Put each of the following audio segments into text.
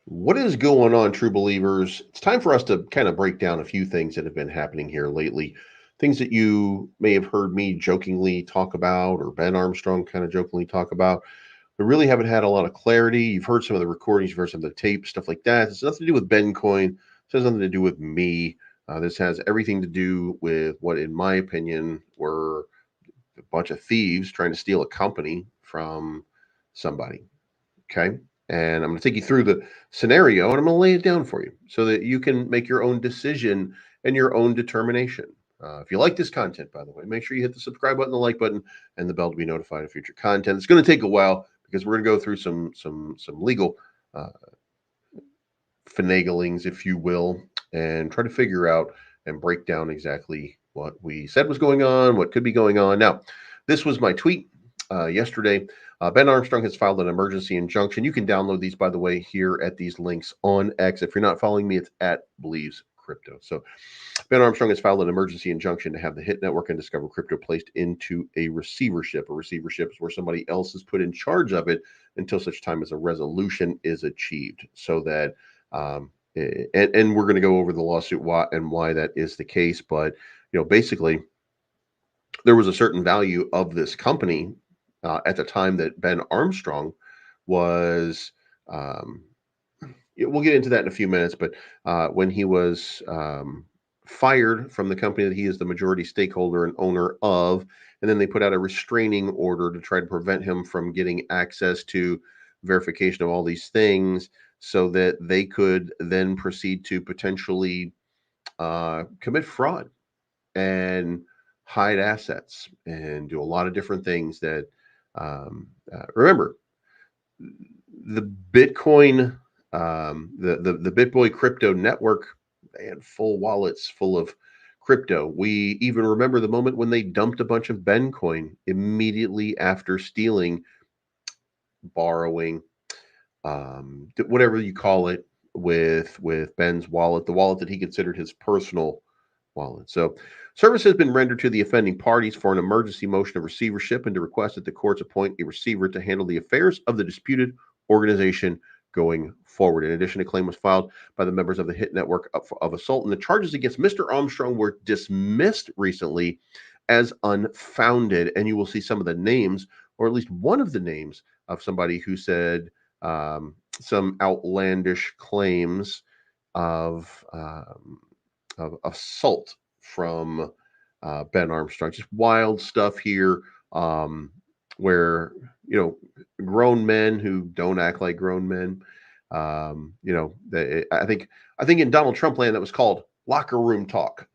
What is going on, true believers? It's time for us to kind of break down a few things that have been happening here lately. Things that you may have heard me jokingly talk about, or Ben Armstrong kind of jokingly talk about. We really haven't had a lot of clarity. You've heard some of the recordings, you've heard some of the tape, stuff like that. It's nothing to do with Ben Coin. This has nothing to do with me. This has everything to do with what, in my opinion, were a bunch of thieves trying to steal a company from somebody. Okay. And I'm going to take you through the scenario and I'm going to lay it down for you so that you can make your own decision and your own determination. If you like this content, by the way, make sure you hit the subscribe button, the like button, and the bell to be notified of future content. It's going to take a while because we're going to go through some legal uh, finaglings, if you will, and try to figure out and break down exactly what we said was going on, what could be going on. Now, this was my tweet yesterday. Ben Armstrong has filed an emergency injunction. You can download these, by the way, here at these links on X. If you're not following me, it's at Believes Crypto. So Ben Armstrong has filed an emergency injunction to have the Hit Network and Discover Crypto placed into a receivership. A receivership is where somebody else is put in charge of it until such time as a resolution is achieved, so that and we're going to go over the lawsuit why that is the case. But basically, there was a certain value of this company at the time that Ben Armstrong was. Um, we'll get into that in a few minutes, but when he was fired from the company that he is the majority stakeholder and owner of, and then they put out a restraining order to try to prevent him from getting access to verification of all these things so that they could then proceed to potentially commit fraud and hide assets and do a lot of different things that remember the Bitcoin, the BitBoy crypto network, they had full wallets full of crypto. We even remember the moment when they dumped a bunch of Ben coin immediately after stealing, borrowing, whatever you call it, with Ben's wallet, the wallet that he considered his personal wallet. So, service has been rendered to the offending parties for an emergency motion of receivership and to request that the courts appoint a receiver to handle the affairs of the disputed organization going forward. In addition, a claim was filed by the members of the Hit Network of assault, and the charges against Mr. Armstrong were dismissed recently as unfounded. And you will see some of the names, or at least one of the names, of somebody who said some outlandish claims of assault from Ben Armstrong. Just wild stuff here, where grown men who don't act like grown men. I think in Donald Trump land that was called locker room talk.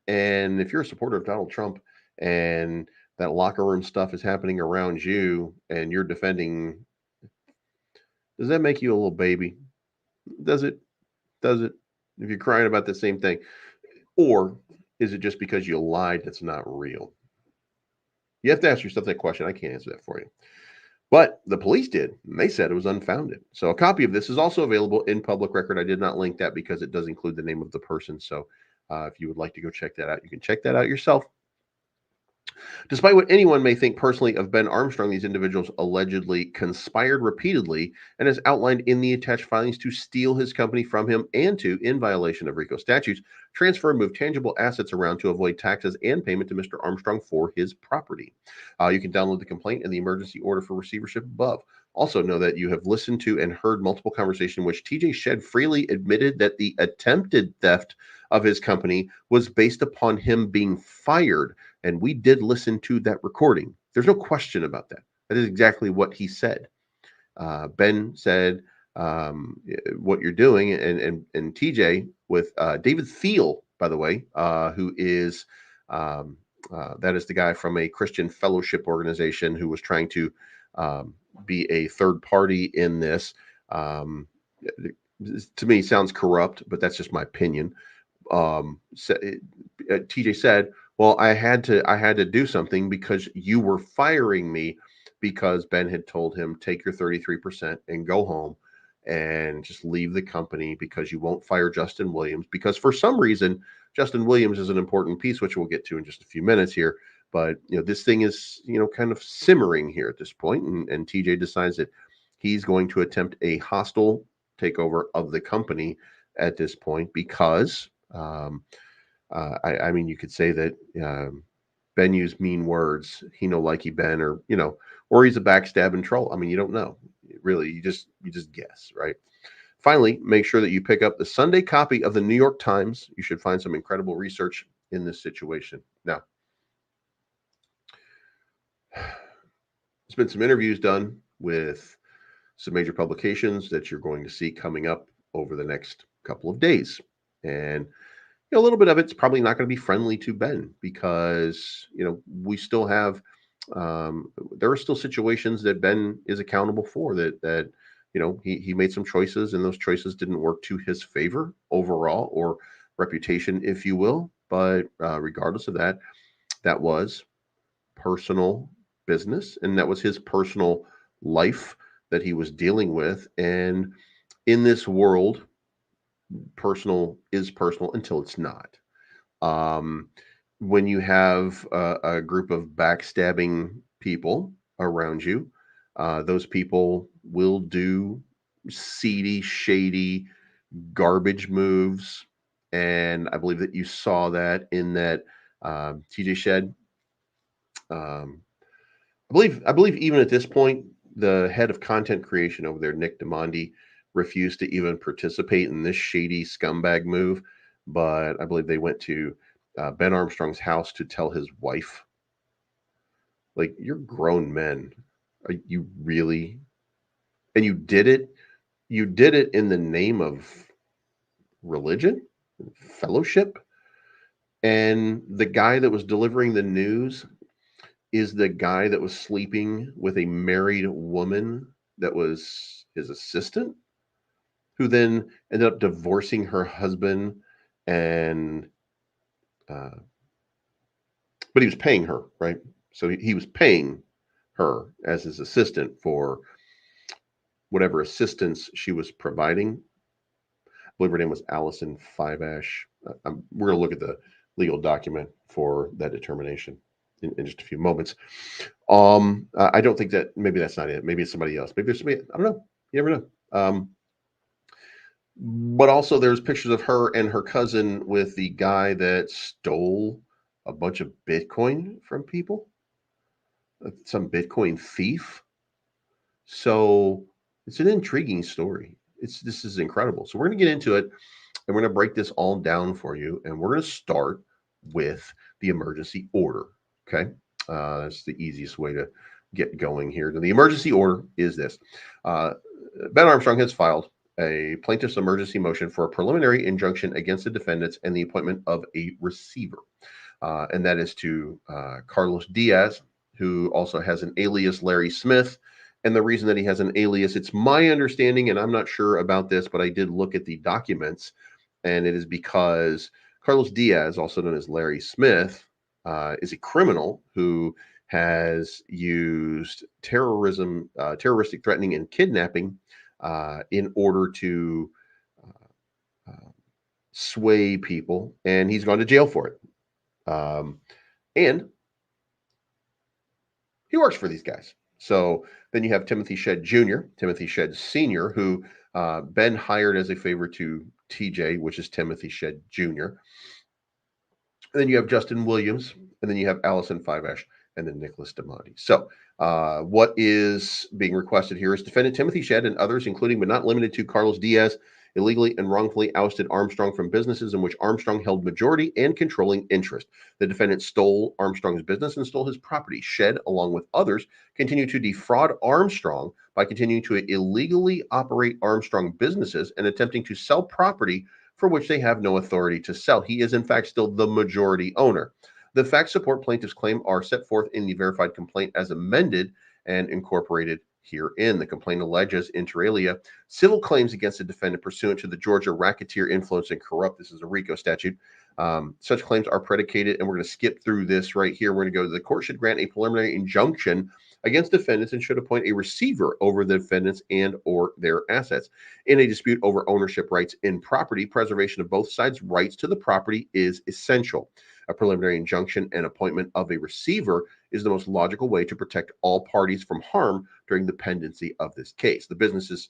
And if you're a supporter of Donald Trump and that locker room stuff is happening around you and you're defending, does that make you a little baby? Does it? Does it? If you're crying about the same thing, or is it just because you lied that's not real? You have to ask yourself that question. I can't answer that for you. But the police did, and they said it was unfounded. So a copy of this is also available in public record. I did not link that because it does include the name of the person. So if you would like to go check that out, you can check that out yourself. Despite what anyone may think personally of Ben Armstrong, these individuals allegedly conspired repeatedly and as outlined in the attached filings to steal his company from him and to, in violation of RICO statutes, transfer and move tangible assets around to avoid taxes and payment to Mr. Armstrong for his property. You can download the complaint and the emergency order for receivership above. Also, know that you have listened to and heard multiple conversations in which TJ Shed freely admitted that the attempted theft of his company was based upon him being fired, and we did listen to that recording. There's no question about that. That is exactly what he said. Ben said, what you're doing, and TJ with David Thiel, by the way, who is that is the guy from a Christian fellowship organization who was trying to be a third party in this. To me, sounds corrupt, but that's just my opinion. TJ said, "Well, I had to do something because you were firing me because Ben had told him take your 33% and go home and just leave the company because you won't fire Justin Williams because for some reason Justin Williams is an important piece which we'll get to in just a few minutes here, but this thing is kind of simmering here at this point, and TJ decides that he's going to attempt a hostile takeover of the company at this point because I mean, you could say that Ben used mean words. He no likey Ben, or or he's a backstabbing troll. I mean, you don't know really. You just guess, right? Finally, make sure that you pick up the Sunday copy of the New York Times. You should find some incredible research in this situation. Now, there's been some interviews done with some major publications that you're going to see coming up over the next couple of days. And a little bit of it's probably not going to be friendly to Ben because, we still have, there are still situations that Ben is accountable for that he made some choices and those choices didn't work to his favor overall or reputation, if you will. But regardless of that, that was personal business and that was his personal life that he was dealing with. And in this world, personal is personal until it's not. Um, when you have a group of backstabbing people around you, those people will do seedy, shady, garbage moves. And I believe that you saw that in that TJ Shed. Um, I believe even at this point, the head of content creation over there, Nick Demondi, refused to even participate in this shady scumbag move. But I believe they went to Ben Armstrong's house to tell his wife, like, you're grown men. Are you really? And you did it. You did it in the name of religion, fellowship. And the guy that was delivering the news is the guy that was sleeping with a married woman that was his assistant, who then ended up divorcing her husband. And uh, but he was paying her, right? So he was paying her as his assistant for whatever assistance she was providing. I believe her name was Allison Fiveash. We're going to look at the legal document for that determination in just a few moments. I don't think that, maybe that's not it. Maybe it's somebody else. Maybe there's somebody, I don't know. You never know. But also there's pictures of her and her cousin with the guy that stole a bunch of Bitcoin from people, some Bitcoin thief. So it's an intriguing story. This is incredible. So we're going to get into it and we're going to break this all down for you. And we're going to start with the emergency order. Okay. That's the easiest way to get going here. The emergency order is this. Ben Armstrong has filed a plaintiff's emergency motion for a preliminary injunction against the defendants and the appointment of a receiver. And that is to Carlos Diaz, who also has an alias Larry Smith. And the reason that he has an alias, it's my understanding, and I'm not sure about this, but I did look at the documents, and it is because Carlos Diaz, also known as Larry Smith, is a criminal who has used terroristic threatening, and kidnapping in order to sway people, and he's gone to jail for it. And he works for these guys. So then you have Timothy Shed Jr., Timothy Shed Sr., who Ben hired as a favor to TJ, which is Timothy Shed Jr. And then you have Justin Williams, and then you have Allison Fiveash, and then Nicholas Demonti. So what is being requested here is defendant Timothy Shed and others, including but not limited to Carlos Diaz, illegally and wrongfully ousted Armstrong from businesses in which Armstrong held majority and controlling interest. The defendant stole Armstrong's business and stole his property. Shed, along with others, continue to defraud Armstrong by continuing to illegally operate Armstrong businesses and attempting to sell property for which they have no authority to sell. He is, in fact, still the majority owner. The facts support plaintiff's claim are set forth in the verified complaint as amended and incorporated herein. The complaint alleges, inter alia, civil claims against the defendant pursuant to the Georgia Racketeer, Influence, and Corrupt. This is a RICO statute. Such claims are predicated, and we're going to skip through this right here. We're going to go to the court should grant a preliminary injunction against defendants and should appoint a receiver over the defendants and or their assets. In a dispute over ownership rights in property, preservation of both sides' rights to the property is essential. A preliminary injunction and appointment of a receiver is the most logical way to protect all parties from harm during the pendency of this case. The businesses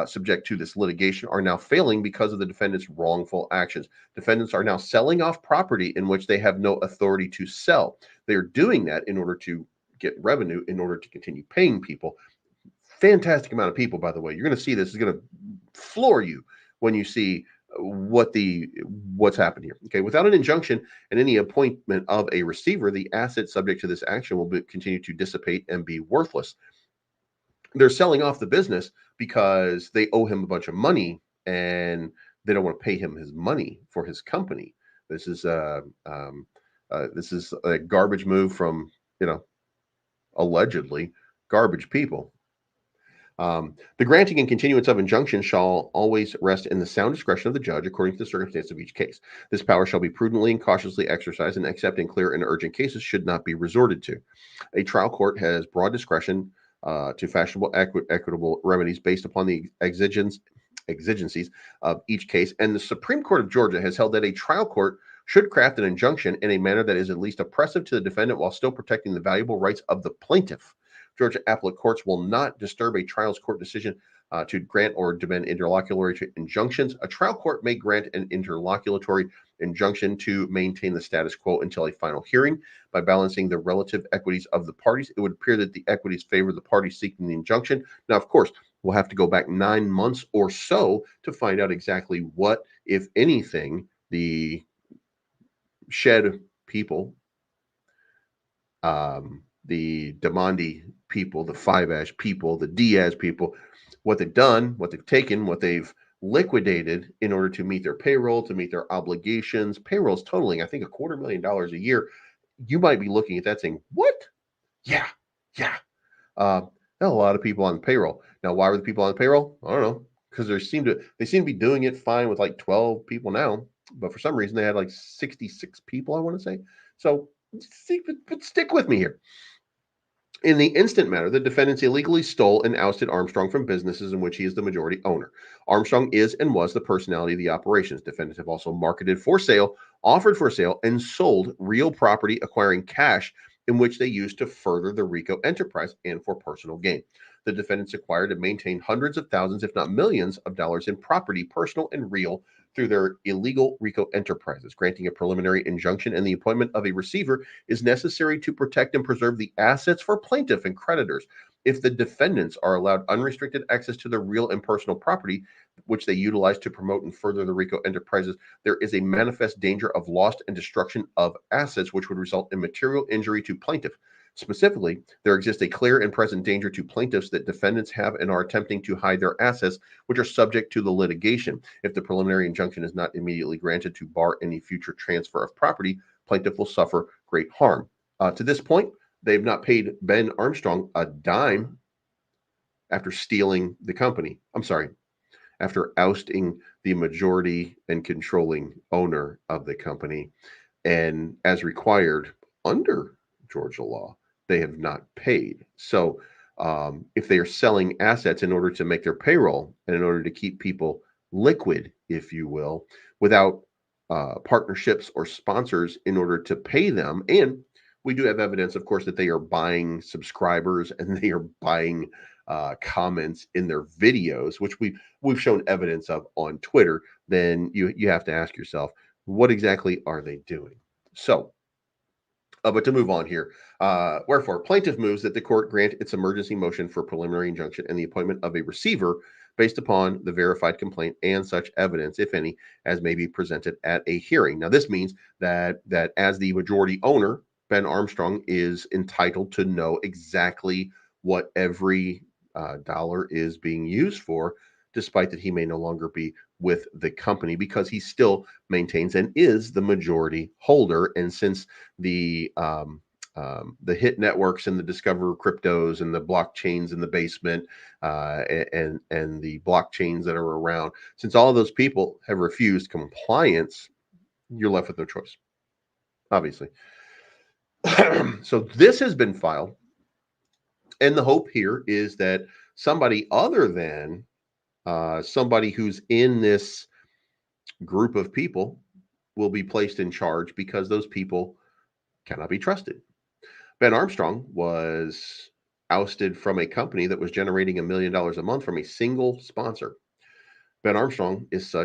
subject to this litigation are now failing because of the defendant's wrongful actions. Defendants are now selling off property in which they have no authority to sell. They are doing that in order to get revenue, in order to continue paying people. Fantastic amount of people, by the way. You're going to see this is going to floor you when you see what's happened here. Okay, without an injunction and any appointment of a receiver, the assets subject to this action will continue to dissipate and be worthless. They're selling off the business because they owe him a bunch of money and they don't want to pay him his money for his company. This is a garbage move from allegedly garbage people. The granting and continuance of injunction shall always rest in the sound discretion of the judge according to the circumstance of each case. This power shall be prudently and cautiously exercised, and except in clear and urgent cases should not be resorted to. A trial court has broad discretion to fashionable equitable remedies based upon the exigencies of each case, and the Supreme Court of Georgia has held that a trial court should craft an injunction in a manner that is at least oppressive to the defendant while still protecting the valuable rights of the plaintiff. Georgia appellate courts will not disturb a trial court decision to grant or demand interlocutory injunctions. A trial court may grant an interlocutory injunction to maintain the status quo until a final hearing. By balancing the relative equities of the parties, it would appear that the equities favor the party seeking the injunction. Now, of course, we'll have to go back 9 months or so to find out exactly what, if anything, the Shed people, the Demandi people, the Five Ash people, the Diaz people, what they've done, what they've taken, what they've liquidated in order to meet their payroll, to meet their obligations. Payroll's totaling, I think, $250,000 a year. You might be looking at that saying, what? Yeah. A lot of people on payroll. Now, why were the people on payroll? I don't know. Because they seem to be doing it fine with like 12 people now. But for some reason, they had like 66 people, I want to say. So stick with me here. In the instant matter, the defendants illegally stole and ousted Armstrong from businesses in which he is the majority owner. Armstrong is and was the personality of the operations. Defendants have also marketed for sale, offered for sale, and sold real property, acquiring cash in which they used to further the RICO enterprise and for personal gain. The defendants acquired and maintained hundreds of thousands, if not millions, of dollars in property, personal and real, through their illegal RICO enterprises. Granting a preliminary injunction and the appointment of a receiver is necessary to protect and preserve the assets for plaintiff and creditors. If the defendants are allowed unrestricted access to their real and personal property, which they utilize to promote and further the RICO enterprises, there is a manifest danger of loss and destruction of assets, which would result in material injury to plaintiff. Specifically, there exists a clear and present danger to plaintiffs that defendants have and are attempting to hide their assets, which are subject to the litigation. If the preliminary injunction is not immediately granted to bar any future transfer of property, plaintiff will suffer great harm. To this point, they've not paid Ben Armstrong a dime after stealing the company. I'm sorry, after ousting the majority and controlling owner of the company. And as required under Georgia law, they have not paid. So if they are selling assets in order to make their payroll and in order to keep people liquid, if you will, without partnerships or sponsors in order to pay them, and we do have evidence, of course, that they are buying subscribers and they are buying comments in their videos, which we've shown evidence of on Twitter, then you have to ask yourself, what exactly are they doing? So, but to move on here, wherefore, plaintiff moves that the court grant its emergency motion for preliminary injunction and the appointment of a receiver based upon the verified complaint and such evidence, if any, as may be presented at a hearing. Now, this means that as the majority owner, Ben Armstrong is entitled to know exactly what every dollar is being used for, despite that he may no longer be with the company, because he still maintains and is the majority holder. And since the hit networks and the discover cryptos and the blockchains in the basement and the blockchains that are around, since all of those people have refused compliance, you're left with no choice, obviously. So this has been filed, and the hope here is that somebody other than somebody who's in this group of people will be placed in charge, because those people cannot be trusted. Ben Armstrong was ousted from a company that was generating $1 million a month from a single sponsor. Ben Armstrong is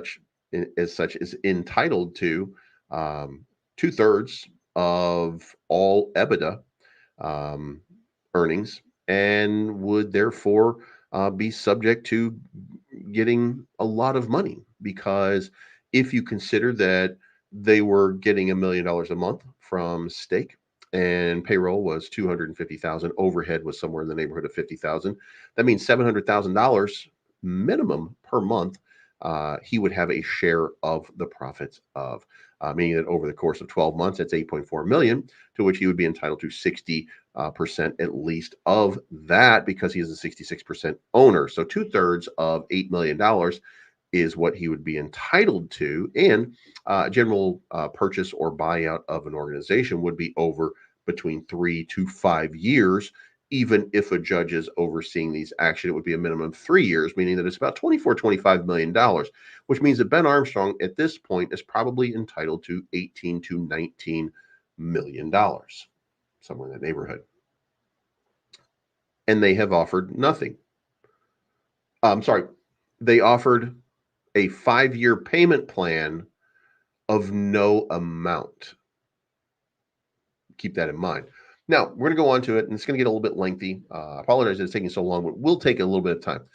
entitled to 2/3 of all EBITDA um, earnings, and would therefore be subject to getting a lot of money, because if you consider that they were getting $1 million a month from stake, and payroll was 250,000, overhead was somewhere in the neighborhood of 50,000, that means $700,000 minimum per month. He would have a share of the profits of, meaning that over the course of 12 months, that's 8.4 million, to which he would be entitled to 60% at least of that, because he is a 66% owner. So 2/3 of $8 million is what he would be entitled to. And general purchase or buyout of an organization would be over between 3 to 5 years. Even if a judge is overseeing these actions, it would be a minimum of 3 years, meaning that it's about $25 million, which means that Ben Armstrong at this point is probably entitled to $18 to $19 million, somewhere in that neighborhood. And they have offered nothing. I'm sorry, they offered a 5-year payment plan of no amount. Keep that in mind. Now, we're going to go on to it, and it's going to get a little bit lengthy. I apologize that it's taking so long, but we'll take a little bit of time.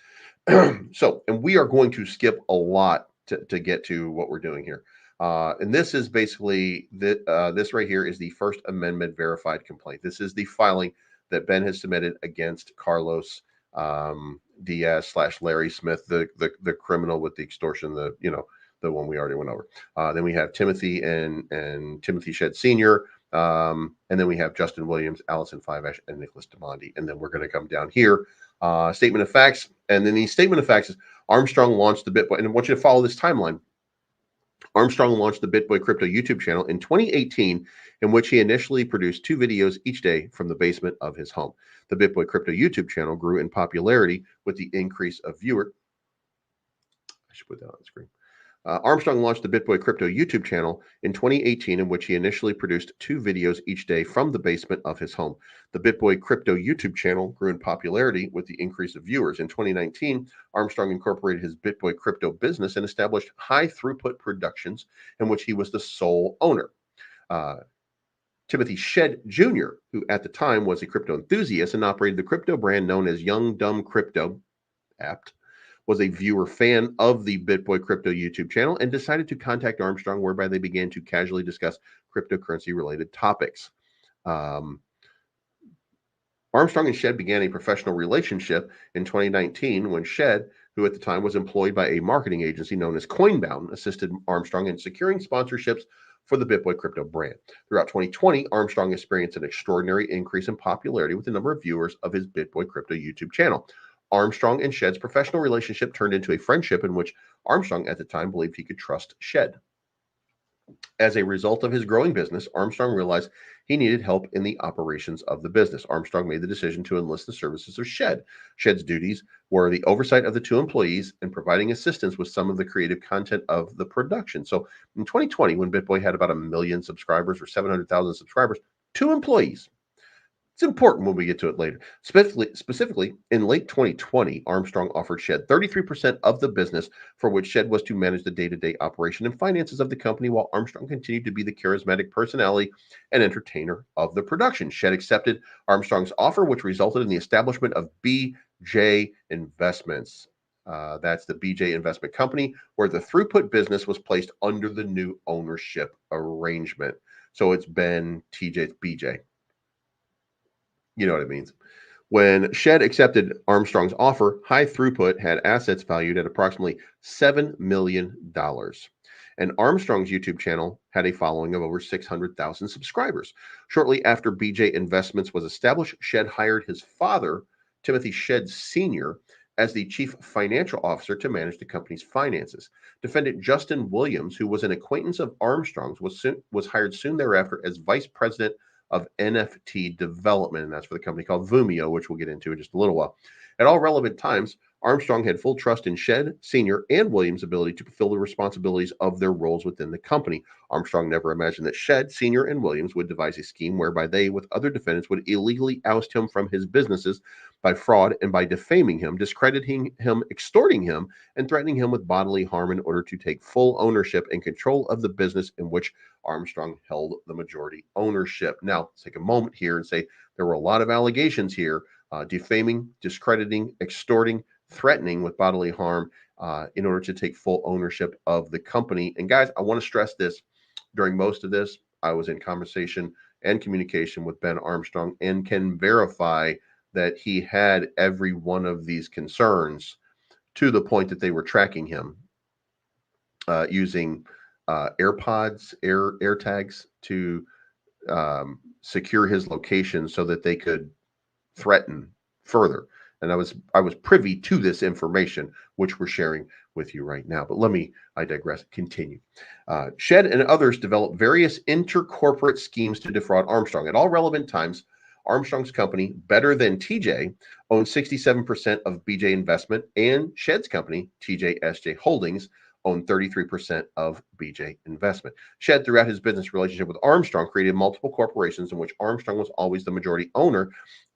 And we are going to skip a lot to get to what we're doing here. And this is basically, this right here is the First Amendment verified complaint. This is the filing that Ben has submitted against Carlos Diaz / Larry Smith, the criminal with the extortion, the one we already went over. Then we have Timothy and Timothy Shedd Sr., and then we have Justin Williams, Allison Fiveash, and Nicholas DeMondi. And then we're going to come down here, statement of facts. And then the statement of facts is Armstrong launched the BitBoy. And I want you to follow this timeline. Armstrong launched the BitBoy Crypto YouTube channel in 2018, in which he initially produced 2 videos each day from the basement of his home. The BitBoy Crypto YouTube channel grew in popularity with the increase of viewer. I should put that on the screen. Armstrong launched the BitBoy Crypto YouTube channel in 2018, in which he initially produced 2 videos each day from the basement of his home. The BitBoy Crypto YouTube channel grew in popularity with the increase of viewers. In 2019, Armstrong incorporated his BitBoy Crypto business and established High Throughput Productions, in which he was the sole owner. Timothy Shedd Jr., who at the time was a crypto enthusiast and operated the crypto brand known as Young Dumb Crypto, apt, was a viewer fan of the BitBoy Crypto YouTube channel and decided to contact Armstrong, whereby they began to casually discuss cryptocurrency-related topics. Armstrong and Shedd began a professional relationship in 2019 when Shedd, who at the time was employed by a marketing agency known as Coinbound, assisted Armstrong in securing sponsorships for the BitBoy Crypto brand. Throughout 2020, Armstrong experienced an extraordinary increase in popularity with the number of viewers of his BitBoy Crypto YouTube channel. Armstrong and Shedd's professional relationship turned into a friendship in which Armstrong at the time believed he could trust Shedd. As a result of his growing business, Armstrong realized he needed help in the operations of the business. Armstrong made the decision to enlist the services of Shedd. Shedd's duties were the oversight of the 2 employees and providing assistance with some of the creative content of the production. So in 2020, when BitBoy had about 1 million subscribers or 700,000 subscribers, 2 employees. It's important when we get to it later. Specifically, in late 2020, Armstrong offered Shedd 33% of the business, for which Shedd was to manage the day-to-day operation and finances of the company, while Armstrong continued to be the charismatic personality and entertainer of the production. Shedd accepted Armstrong's offer, which resulted in the establishment of BJ Investments. That's the BJ Investment Company, where the throughput business was placed under the new ownership arrangement. So it's Ben, TJ, it's BJ. You know what it means. When Shedd accepted Armstrong's offer, High Throughput had assets valued at approximately $7 million. And Armstrong's YouTube channel had a following of over 600,000 subscribers. Shortly after BJ Investments was established, Shedd hired his father, Timothy Shedd Sr., as the chief financial officer to manage the company's finances. Defendant Justin Williams, who was an acquaintance of Armstrong's, was hired soon thereafter as vice president of NFT development, and that's for the company called Vumio, which we'll get into in just a little while. At all relevant times, Armstrong had full trust in Shedd Sr. and Williams' ability to fulfill the responsibilities of their roles within the company. Armstrong never imagined that Shedd Sr. and Williams would devise a scheme whereby they, with other defendants, would illegally oust him from his businesses by fraud and by defaming him, discrediting him, extorting him, and threatening him with bodily harm in order to take full ownership and control of the business in which Armstrong held the majority ownership. Now, let's take a moment here and say there were a lot of allegations here, defaming, discrediting, extorting, threatening with bodily harm in order to take full ownership of the company. And guys, I want to stress this. During most of this, I was in conversation and communication with Ben Armstrong and can verify that he had every one of these concerns to the point that they were tracking him using AirPods, air tags to secure his location so that they could threaten further. And I was privy to this information, which we're sharing with you right now. But I digress, continue. Shedd and others developed various intercorporate schemes to defraud Armstrong. At all relevant times, Armstrong's company, Better Than TJ, owned 67% of BJ Investment, and Shedd's company, TJSJ Holdings, owned 33% of BJ Investment. Shedd, throughout his business relationship with Armstrong, created multiple corporations in which Armstrong was always the majority owner,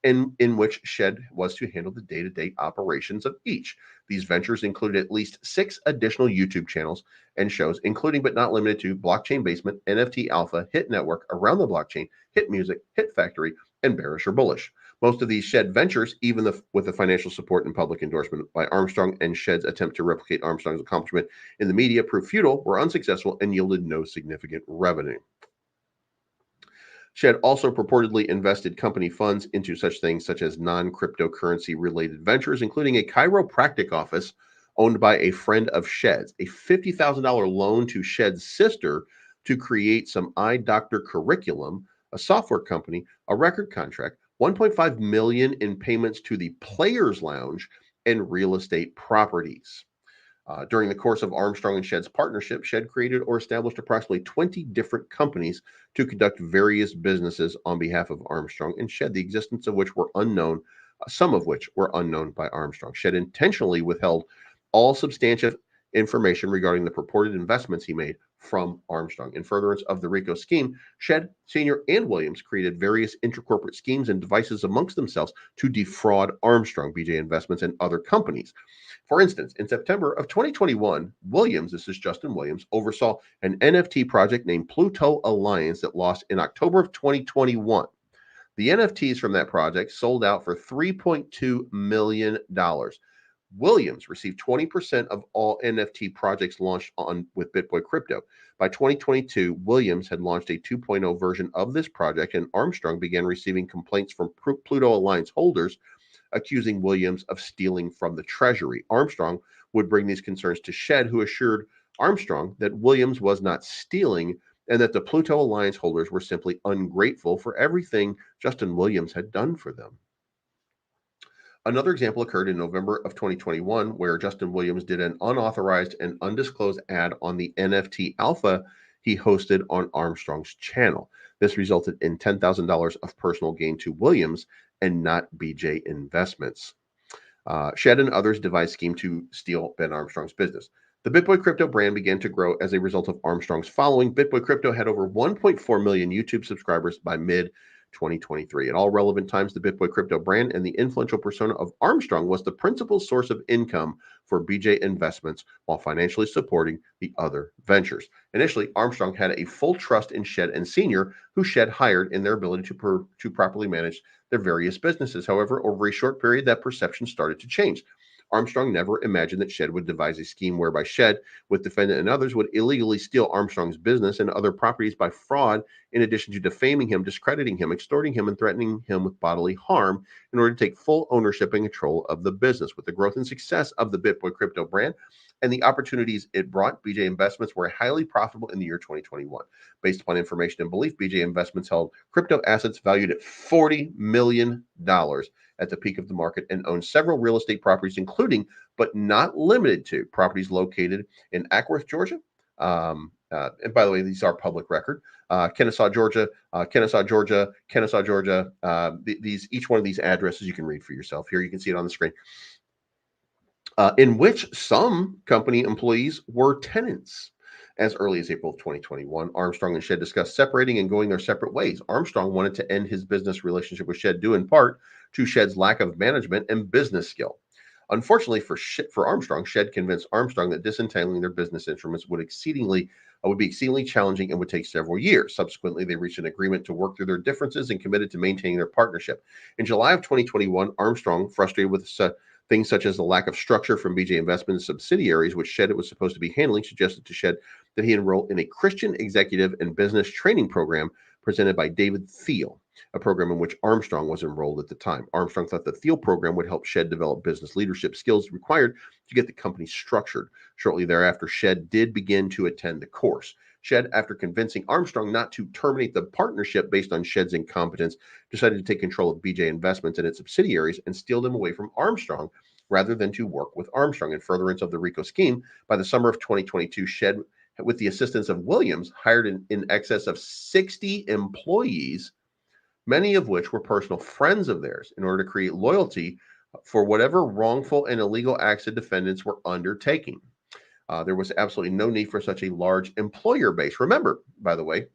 and in which Shedd was to handle the day-to-day operations of each. These ventures included at least 6 additional YouTube channels and shows, including but not limited to Blockchain Basement, NFT Alpha, Hit Network, Around the Blockchain, Hit Music, Hit Factory, and Bearish or Bullish. Most of these Shedd ventures, even with the financial support and public endorsement by Armstrong, and Shedd's attempt to replicate Armstrong's accomplishment in the media proved futile, were unsuccessful, and yielded no significant revenue. Shedd also purportedly invested company funds into such things such as non-cryptocurrency related ventures, including a chiropractic office owned by a friend of Shedd's, a $50,000 loan to Shedd's sister to create some eye doctor curriculum, a software company, a record contract, $1.5 million in payments to the Players Lounge, and real estate properties. During the course of Armstrong and Shedd's partnership, Shedd created or established approximately 20 different companies to conduct various businesses on behalf of Armstrong and Shedd, the existence of which were unknown, some of which were unknown by Armstrong. Shedd intentionally withheld all substantive information regarding the purported investments he made from Armstrong. In furtherance of the RICO scheme, Shedd Sr. and Williams created various intercorporate schemes and devices amongst themselves to defraud Armstrong, BJ Investments, and other companies. For instance, in September of 2021, Williams, this is Justin Williams, oversaw an NFT project named Pluto Alliance that launched in October of 2021. The NFTs from that project sold out for $3.2 million. Williams received 20% of all NFT projects launched with BitBoy Crypto. By 2022, Williams had launched a 2.0 version of this project, and Armstrong began receiving complaints from Pluto Alliance holders accusing Williams of stealing from the treasury. Armstrong would bring these concerns to Shedd, who assured Armstrong that Williams was not stealing and that the Pluto Alliance holders were simply ungrateful for everything Justin Williams had done for them. Another example occurred in November of 2021, where Justin Williams did an unauthorized and undisclosed ad on the NFT Alpha he hosted on Armstrong's channel. This resulted in $10,000 of personal gain to Williams and not BJ Investments. Shedd and others devised a scheme to steal Ben Armstrong's business. The BitBoy Crypto brand began to grow as a result of Armstrong's following. BitBoy Crypto had over 1.4 million YouTube subscribers by mid-2023. At all relevant times, the BitBoy Crypto brand and the influential persona of Armstrong was the principal source of income for BJ Investments while financially supporting the other ventures. Initially, Armstrong had a full trust in Shedd and Sr., who Shedd hired in their ability to properly manage their various businesses. However, over a short period, that perception started to change. Armstrong never imagined that Shedd would devise a scheme whereby Shedd, with defendant and others, would illegally steal Armstrong's business and other properties by fraud, in addition to defaming him, discrediting him, extorting him, and threatening him with bodily harm in order to take full ownership and control of the business. With the growth and success of the BitBoy Crypto brand and the opportunities it brought, BJ Investments were highly profitable in the year 2021. Based upon information and belief, BJ Investments held crypto assets valued at $40 million at the peak of the market and owned several real estate properties, including but not limited to properties located in Ackworth, Georgia. And by the way, these are public record. Kennesaw, Georgia, Kennesaw, Georgia, Kennesaw, Georgia. Each one of these addresses you can read for yourself. Here you can see it on the screen. in which some company employees were tenants. As early as April of 2021, Armstrong and Shedd discussed separating and going their separate ways. Armstrong wanted to end his business relationship with Shedd due in part to Shedd's lack of management and business skill. Unfortunately for Armstrong, Shedd convinced Armstrong that disentangling their business instruments would be exceedingly challenging and would take several years. Subsequently, they reached an agreement to work through their differences and committed to maintaining their partnership. In July of 2021, Armstrong, frustrated with things such as the lack of structure from BJ Investment subsidiaries, which Shedd was supposed to be handling, suggested to Shedd that he enroll in a Christian executive and business training program presented by David Thiel, a program in which Armstrong was enrolled at the time. Armstrong thought the Thiel program would help Shedd develop business leadership skills required to get the company structured. Shortly thereafter, Shedd did begin to attend the course. Shedd, after convincing Armstrong not to terminate the partnership based on Shedd's incompetence, decided to take control of BJ Investments and its subsidiaries and steal them away from Armstrong rather than to work with Armstrong. In furtherance of the RICO scheme, by the summer of 2022, Shedd, with the assistance of Williams, hired in excess of 60 employees, many of which were personal friends of theirs, in order to create loyalty for whatever wrongful and illegal acts the defendants were undertaking. There was absolutely no need for such a large employer base. Remember, by the way,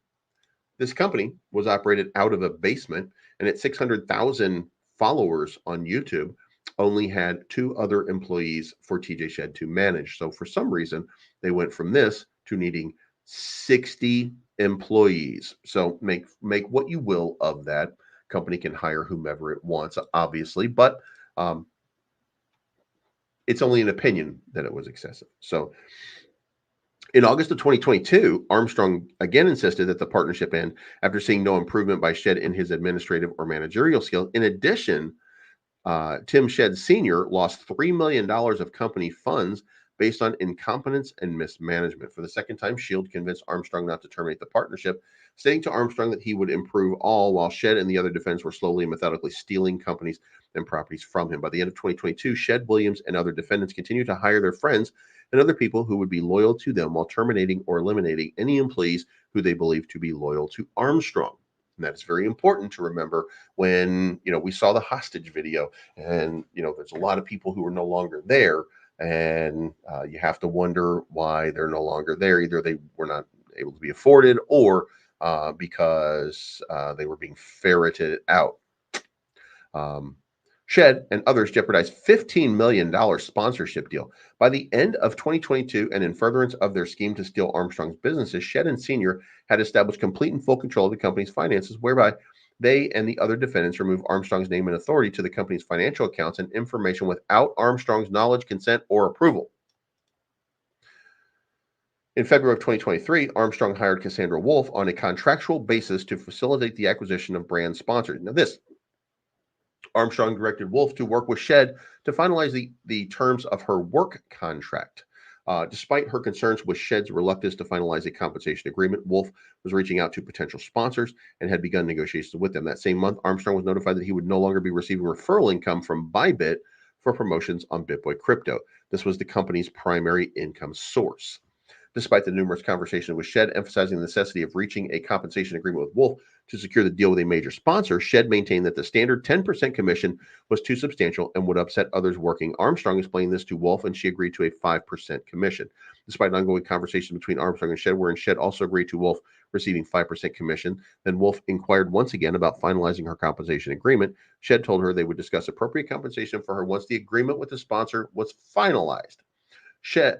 this company was operated out of a basement, and its 600,000 followers on YouTube only had 2 other employees for TJ Shedd to manage. So for some reason, they went from this to needing 60 employees. So make what you will of that. Company can hire whomever it wants, obviously, but it's only an opinion that it was excessive. So in August of 2022, Armstrong again insisted that the partnership end after seeing no improvement by Shedd in his administrative or managerial skills. In addition, Tim Shedd Sr. lost $3 million of company funds based on incompetence and mismanagement. For the second time, Shield convinced Armstrong not to terminate the partnership, stating to Armstrong that he would improve all, while Shedd and the other defendants were slowly and methodically stealing companies and properties from him. By the end of 2022, Shedd, Williams, and other defendants continued to hire their friends and other people who would be loyal to them while terminating or eliminating any employees who they believed to be loyal to Armstrong. And that's very important to remember when, we saw the hostage video, and, there's a lot of people who are no longer there, and you have to wonder why they're no longer there. Either they were not able to be afforded, or because they were being ferreted out. Shedd and others jeopardized $15 million sponsorship deal. By the end of 2022, and in furtherance of their scheme to steal Armstrong's businesses, Shedd and Sr. had established complete and full control of the company's finances, whereby they and the other defendants removed Armstrong's name and authority to the company's financial accounts and information without Armstrong's knowledge, consent, or approval. In February of 2023, Armstrong hired Cassandra Wolf on a contractual basis to facilitate the acquisition of brand sponsors. Now, Armstrong directed Wolf to work with Shedd to finalize the terms of her work contract. Despite her concerns with Shedd's reluctance to finalize a compensation agreement, Wolf was reaching out to potential sponsors and had begun negotiations with them. That same month, Armstrong was notified that he would no longer be receiving referral income from Bybit for promotions on BitBoy Crypto. This was the company's primary income source. Despite the numerous conversations with Shedd emphasizing the necessity of reaching a compensation agreement with Wolf to secure the deal with a major sponsor, Shedd maintained that the standard 10% commission was too substantial and would upset others working. Armstrong explained this to Wolf, and she agreed to a 5% commission. Despite an ongoing conversation between Armstrong and Shedd, wherein Shedd also agreed to Wolf receiving 5% commission, then Wolf inquired once again about finalizing her compensation agreement. Shedd told her they would discuss appropriate compensation for her once the agreement with the sponsor was finalized.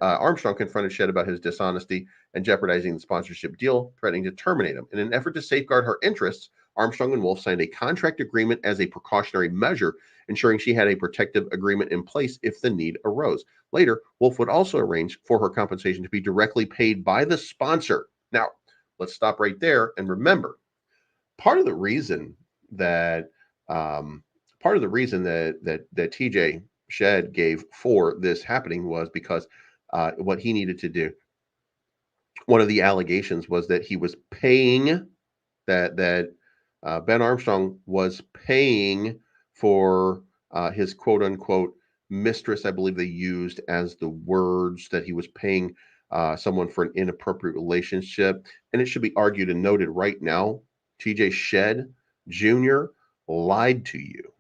Armstrong confronted Shedd about his dishonesty and jeopardizing the sponsorship deal, threatening to terminate him. In an effort to safeguard her interests, Armstrong and Wolf signed a contract agreement as a precautionary measure, ensuring she had a protective agreement in place if the need arose. Later, Wolf would also arrange for her compensation to be directly paid by the sponsor. Now, let's stop right there and remember, part of the reason that TJ Shedd gave for this happening was because what he needed to do. One of the allegations was that he was paying that Ben Armstrong was paying for his quote unquote mistress. I believe they used as the words that he was paying someone for an inappropriate relationship. And it should be argued and noted right now, TJ Shedd Jr. lied to you.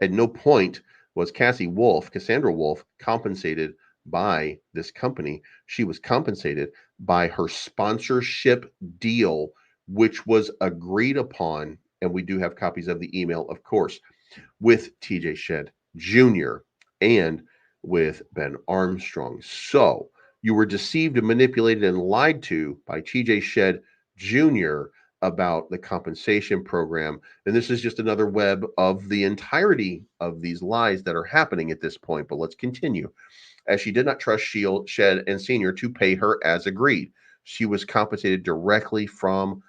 At no point was Cassandra Wolf, compensated by this company. She was compensated by her sponsorship deal, which was agreed upon. And we do have copies of the email, of course, with TJ Shed Jr. and with Ben Armstrong. So you were deceived and manipulated and lied to by TJ Shed Jr. about the compensation program. And this is just another web of the entirety of these lies that are happening at this point. But let's continue. As she did not trust Shield, Shed, and Senior to pay her as agreed, she was compensated directly from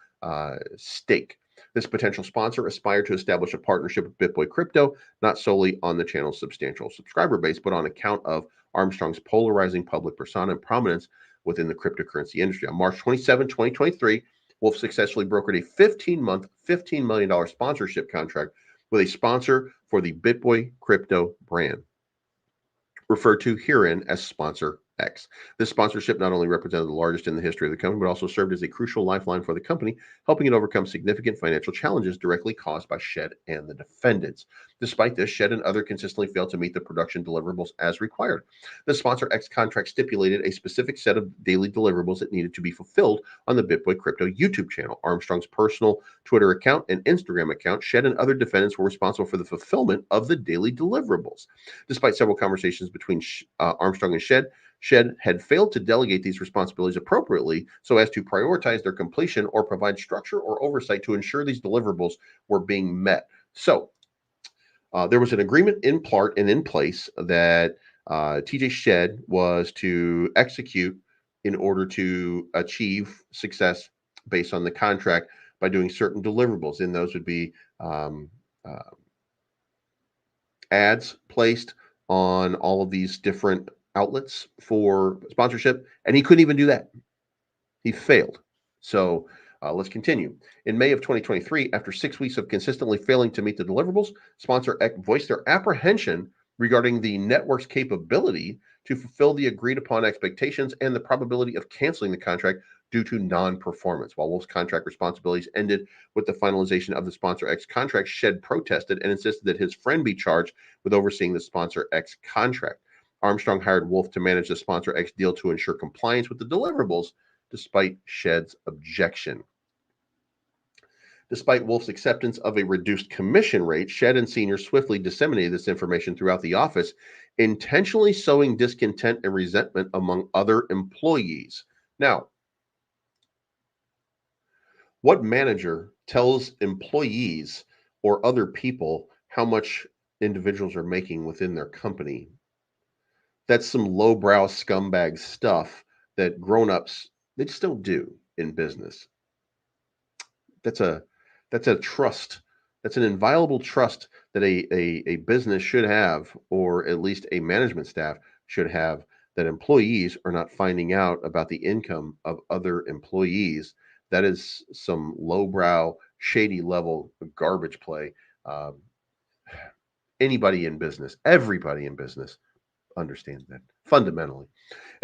stake. This potential sponsor aspired to establish a partnership with BitBoy Crypto, not solely on the channel's substantial subscriber base, but on account of Armstrong's polarizing public persona and prominence within the cryptocurrency industry. On March 27, 2023, Wolf successfully brokered a 15-month, $15 million sponsorship contract with a sponsor for the BitBoy Crypto brand, referred to herein as Sponsor X. This sponsorship not only represented the largest in the history of the company, but also served as a crucial lifeline for the company, helping it overcome significant financial challenges directly caused by Shed and the defendants. Despite this, Shed and other consistently failed to meet the production deliverables as required. The Sponsor X contract stipulated a specific set of daily deliverables that needed to be fulfilled on the BitBoy Crypto YouTube channel. Armstrong's personal Twitter account and Instagram account, Shed and other defendants were responsible for the fulfillment of the daily deliverables. Despite several conversations between Armstrong and Shed had failed to delegate these responsibilities appropriately so as to prioritize their completion or provide structure or oversight to ensure these deliverables were being met. So there was an agreement in part and in place that TJ Shed was to execute in order to achieve success based on the contract by doing certain deliverables. And those would be ads placed on all of these different outlets for sponsorship, and he couldn't even do that. He failed. So let's continue. In May of 2023, after 6 weeks of consistently failing to meet the deliverables, Sponsor X voiced their apprehension regarding the network's capability to fulfill the agreed upon expectations and the probability of canceling the contract due to non-performance. While Wolf's contract responsibilities ended with the finalization of the Sponsor X contract, Shed protested and insisted that his friend be charged with overseeing the Sponsor X contract. Armstrong hired Wolf to manage the Sponsor X deal to ensure compliance with the deliverables, despite Shed's objection. Despite Wolf's acceptance of a reduced commission rate, Shed and Senior swiftly disseminated this information throughout the office, intentionally sowing discontent and resentment among other employees. Now, what manager tells employees or other people how much individuals are making within their company? That's some lowbrow scumbag stuff that grown-ups, they just don't do in business. That's a trust. That's an inviolable trust that a business should have, or at least a management staff should have, that employees are not finding out about the income of other employees. That is some lowbrow, shady level garbage play. Anybody in business, everybody in business understands that fundamentally.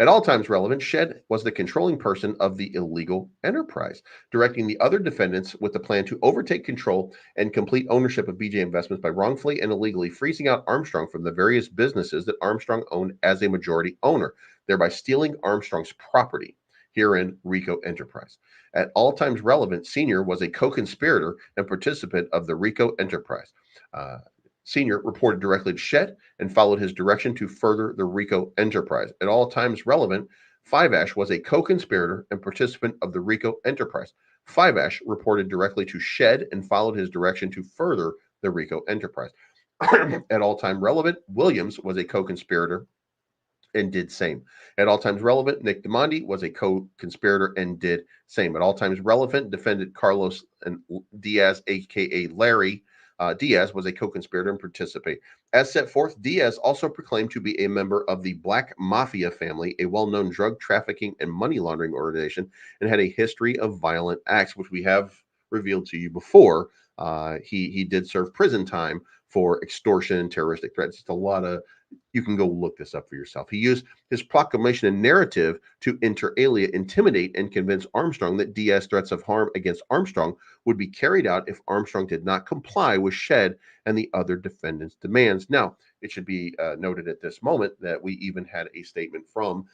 At all times relevant, Shed was the controlling person of the illegal enterprise, directing the other defendants with the plan to overtake control and complete ownership of BJ Investments by wrongfully and illegally freezing out Armstrong from the various businesses that Armstrong owned as a majority owner, thereby stealing Armstrong's property, herein RICO Enterprise. At all times relevant, Senior was a co-conspirator and participant of the RICO Enterprise. Senior reported directly to Shed and followed his direction to further the RICO Enterprise. At all times relevant, Five Ash was a co-conspirator and participant of the RICO Enterprise. Five Ash reported directly to Shed and followed his direction to further the RICO Enterprise. At all time relevant, Williams was a co-conspirator and did same. At all times relevant, Nick DeMondi was a co-conspirator and did same. At all times relevant, defendant Carlos and Diaz, aka Larry Diaz, was a co-conspirator and participant. As set forth, Diaz also proclaimed to be a member of the Black Mafia family, a well-known drug trafficking and money laundering organization, and had a history of violent acts, which we have revealed to you before. He did serve prison time for extortion and terroristic threats. It's a lot of, you can go look this up for yourself. He used his proclamation and narrative to inter alia intimidate and convince Armstrong that Diaz threats of harm against Armstrong would be carried out if Armstrong did not comply with Shedd and the other defendants' demands. Now, it should be noted at this moment that we even had a statement from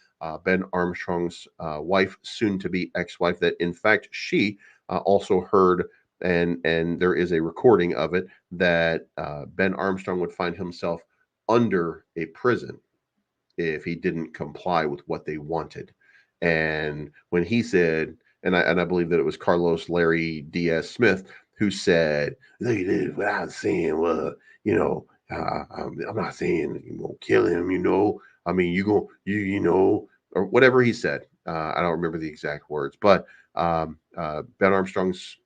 Ben Armstrong's wife, soon to be ex-wife, that in fact she also heard, and there is a recording of it, that Ben Armstrong would find himself under a prison if he didn't comply with what they wanted. And when he said, and I believe that it was Carlos Larry Diaz Smith who said, "Look at this, what I was saying was, I'm not saying you're gonna kill him, I mean, or whatever he said. I don't remember the exact words, but Ben Armstrong's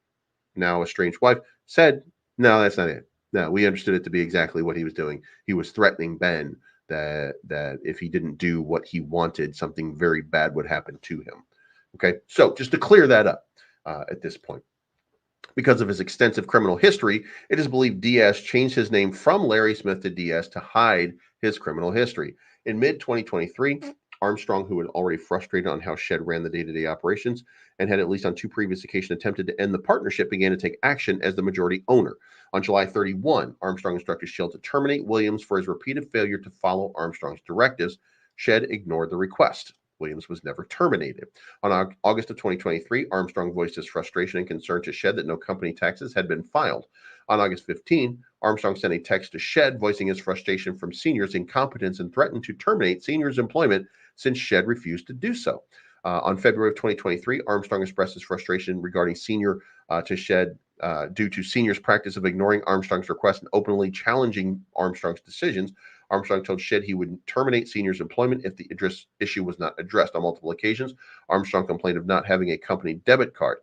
now estranged wife said, no, that's not it. No, we understood it to be exactly what he was doing. He was threatening Ben that if he didn't do what he wanted, something very bad would happen to him. Okay, so just to clear that up at this point. Because of his extensive criminal history, it is believed Diaz changed his name from Larry Smith to Diaz to hide his criminal history. In mid-2023, Armstrong, who had already frustrated on how Shedd ran the day-to-day operations and had at least on 2 previous occasions attempted to end the partnership, began to take action as the majority owner. On July 31, Armstrong instructed Shedd to terminate Williams for his repeated failure to follow Armstrong's directives. Shedd ignored the request. Williams was never terminated. On August of 2023, Armstrong voiced his frustration and concern to Shedd that no company taxes had been filed. On August 15, Armstrong sent a text to Shedd voicing his frustration from Senior's incompetence and threatened to terminate Senior's employment since Shedd refused to do so. On February of 2023, Armstrong expressed his frustration regarding Senior to Shedd due to Senior's practice of ignoring Armstrong's request and openly challenging Armstrong's decisions. Armstrong told Shedd he would terminate Senior's employment if the issue was not addressed. On multiple occasions, Armstrong complained of not having a company debit card.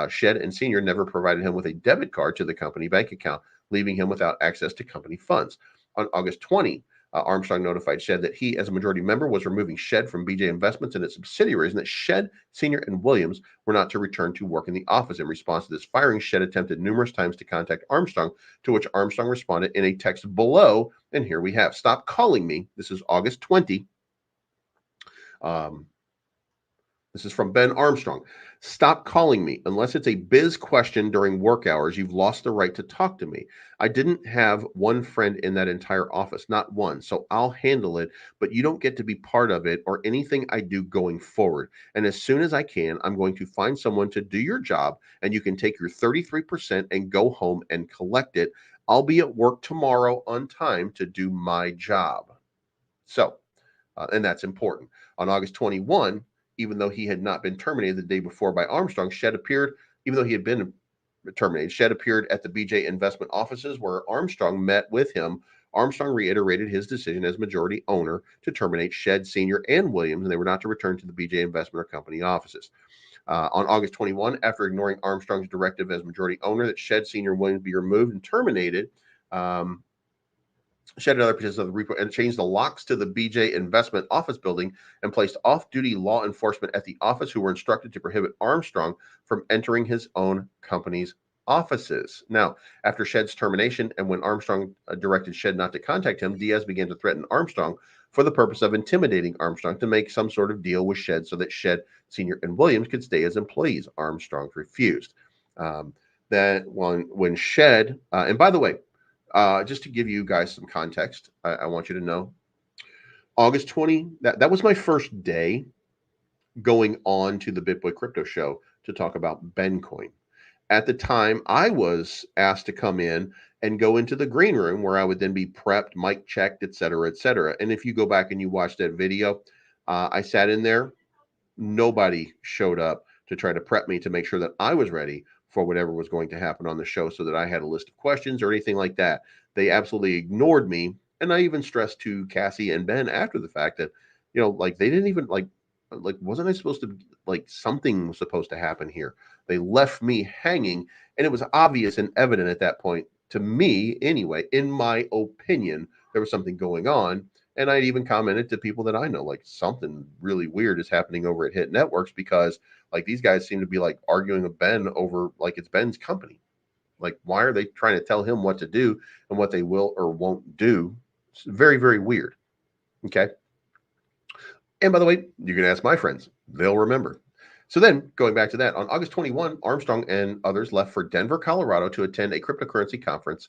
Shedd and Senior never provided him with a debit card to the company bank account, leaving him without access to company funds. On August 20, Armstrong notified Shedd that he, as a majority member, was removing Shedd from BJ Investments and its subsidiaries, and that Shedd, Senior, and Williams were not to return to work in the office. In response to this firing, Shedd attempted numerous times to contact Armstrong, to which Armstrong responded in a text below, and here we have, "Stop calling me." This is August 20. This is from Ben Armstrong. "Stop calling me. Unless it's a biz question during work hours, you've lost the right to talk to me. I didn't have one friend in that entire office, not one. So I'll handle it, but you don't get to be part of it or anything I do going forward. And as soon as I can, I'm going to find someone to do your job, and you can take your 33% and go home and collect it. I'll be at work tomorrow on time to do my job." So, and that's important. On August 21, even though he had not been terminated the day before by Armstrong, Shedd appeared, even though he had been terminated, Shedd appeared at the BJ investment offices where Armstrong met with him. Armstrong reiterated his decision as majority owner to terminate Shedd, Senior, and Williams, and they were not to return to the BJ investment or company offices. On August 21, after ignoring Armstrong's directive as majority owner that Shedd, Senior, and Williams be removed and terminated, Shedd and other participants of the repo and changed the locks to the BJ investment office building and placed off-duty law enforcement at the office who were instructed to prohibit Armstrong from entering his own company's offices. Now, after Shedd's termination and when Armstrong directed Shedd not to contact him, Diaz began to threaten Armstrong for the purpose of intimidating Armstrong to make some sort of deal with Shedd so that Shedd, Senior, and Williams could stay as employees. Armstrong refused. That when Shedd, and by the way, just to give you guys some context, I want you to know, August 20, that was my first day going on to the BitBoy Crypto Show to talk about Bencoin. At the time, I was asked to come in and go into the green room where I would then be prepped, mic checked, et cetera, et cetera. And if you go back and you watch that video, I sat in there. Nobody showed up to try to prep me to make sure that I was ready for whatever was going to happen on the show so that I had a list of questions or anything like that. They absolutely ignored me. And I even stressed to Cassie and Ben after the fact that, like they didn't even like, wasn't I supposed to, like something was supposed to happen here. They left me hanging, and it was obvious and evident at that point to me anyway, in my opinion, there was something going on. And I'd even commented to people that I know, like something really weird is happening over at Hit Networks because like these guys seem to be like arguing with Ben over like it's Ben's company. Like, why are they trying to tell him what to do and what they will or won't do? It's very, very weird. Okay. And by the way, you can ask my friends, they'll remember. So then, going back to that, on August 21, Armstrong and others left for Denver, Colorado to attend a cryptocurrency conference,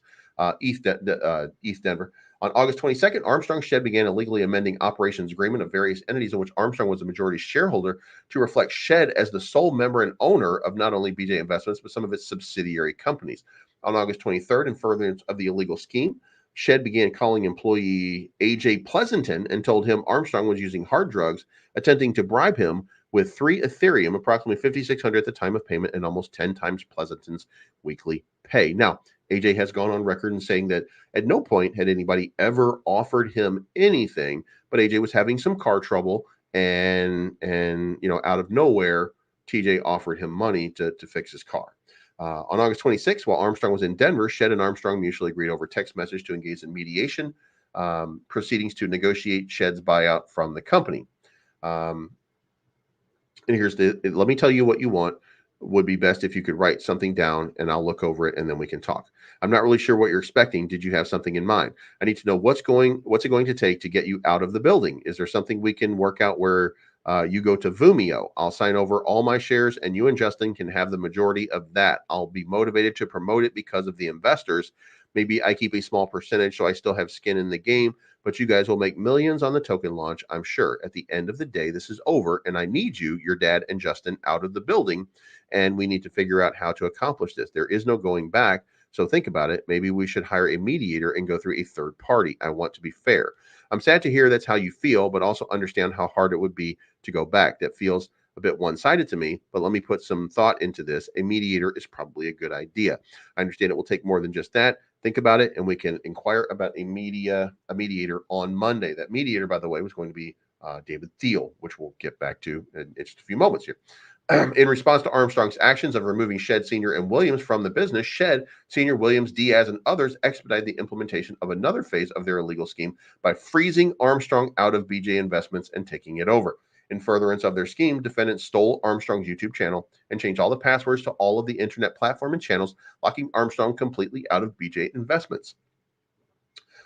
East Denver. On August 22nd, Armstrong Shed began illegally amending operations agreement of various entities in which Armstrong was a majority shareholder to reflect Shed as the sole member and owner of not only BJ Investments, but some of its subsidiary companies. On August 23rd, in furtherance of the illegal scheme, Shed began calling employee AJ Pleasanton and told him Armstrong was using hard drugs, attempting to bribe him with 3 Ethereum, approximately 5,600 at the time of payment, and almost 10 times Pleasanton's weekly pay. Now, AJ has gone on record in saying that at no point had anybody ever offered him anything, but AJ was having some car trouble, and out of nowhere, TJ offered him money to fix his car. On August 26th, while Armstrong was in Denver, Shed and Armstrong mutually agreed over text message to engage in mediation proceedings to negotiate Shed's buyout from the company. And let me tell you what you want. Would be best if you could write something down and I'll look over it and then we can talk. I'm not really sure what you're expecting. Did you have something in mind? I need to know what's it going to take to get you out of the building? Is there something we can work out where you go to Vimeo? I'll sign over all my shares and you and Justin can have the majority of that. I'll be motivated to promote it because of the investors. Maybe I keep a small percentage so I still have skin in the game, but you guys will make millions on the token launch, I'm sure. At the end of the day, this is over, and I need you, your dad, and Justin out of the building, and we need to figure out how to accomplish this. There is no going back, so think about it. Maybe we should hire a mediator and go through a third party. I want to be fair. I'm sad to hear that's how you feel, but also understand how hard it would be to go back. That feels a bit one-sided to me, but let me put some thought into this. A mediator is probably a good idea. I understand it will take more than just that. Think about it, and we can inquire about a mediator on Monday. That mediator, by the way, was going to be David Thiel, which we'll get back to in just a few moments here. In response to Armstrong's actions of removing Shed Sr. and Williams from the business, Shed Sr., Williams, Diaz, and others expedited the implementation of another phase of their illegal scheme by freezing Armstrong out of BJ Investments and taking it over. In furtherance of their scheme, defendants stole Armstrong's YouTube channel and changed all the passwords to all of the internet platform and channels, locking Armstrong completely out of BJ Investments.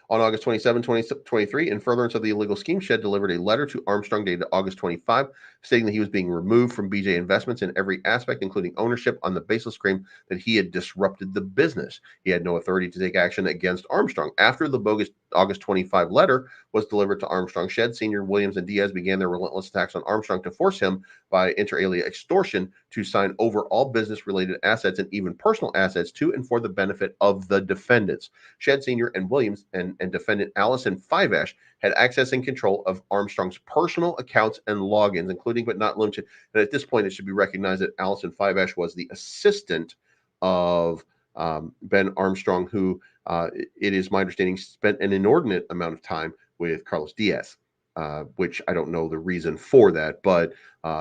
On August 27, 2023, in furtherance of the illegal scheme, Shed delivered a letter to Armstrong dated August 25, stating that he was being removed from BJ Investments in every aspect, including ownership, on the baseless claim that he had disrupted the business. He had no authority to take action against Armstrong. After the bogus August 25 letter was delivered to Armstrong, Shed Sr., Williams, and Diaz began their relentless attacks on Armstrong to force him, by inter alia extortion, to sign over all business-related assets and even personal assets to and for the benefit of the defendants. Shed Sr. and Williams and defendant Allison Fiveash had access and control of Armstrong's personal accounts and logins, including but not limited. And at this point, it should be recognized that Allison Fiveash was the assistant of Ben Armstrong, who it is my understanding spent an inordinate amount of time with Carlos Diaz, which I don't know the reason for that, but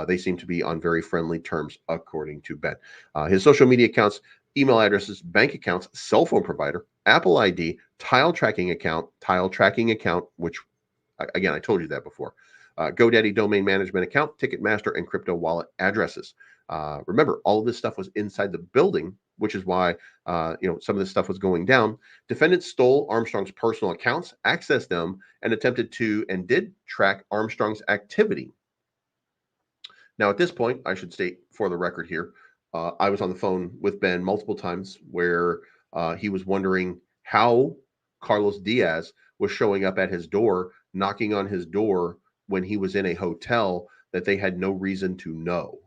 they seem to be on very friendly terms, according to Ben. His social media accounts, email addresses, bank accounts, cell phone provider, Apple ID, tile tracking account, which, again, I told you that before, GoDaddy domain management account, Ticketmaster, and crypto wallet addresses. Remember, all of this stuff was inside the building, which is why some of this stuff was going down. Defendants stole Armstrong's personal accounts, accessed them, and attempted to and did track Armstrong's activity. Now, at this point, I should state for the record here, I was on the phone with Ben multiple times where he was wondering how Carlos Diaz was showing up at his door, knocking on his door when he was in a hotel that they had no reason to know.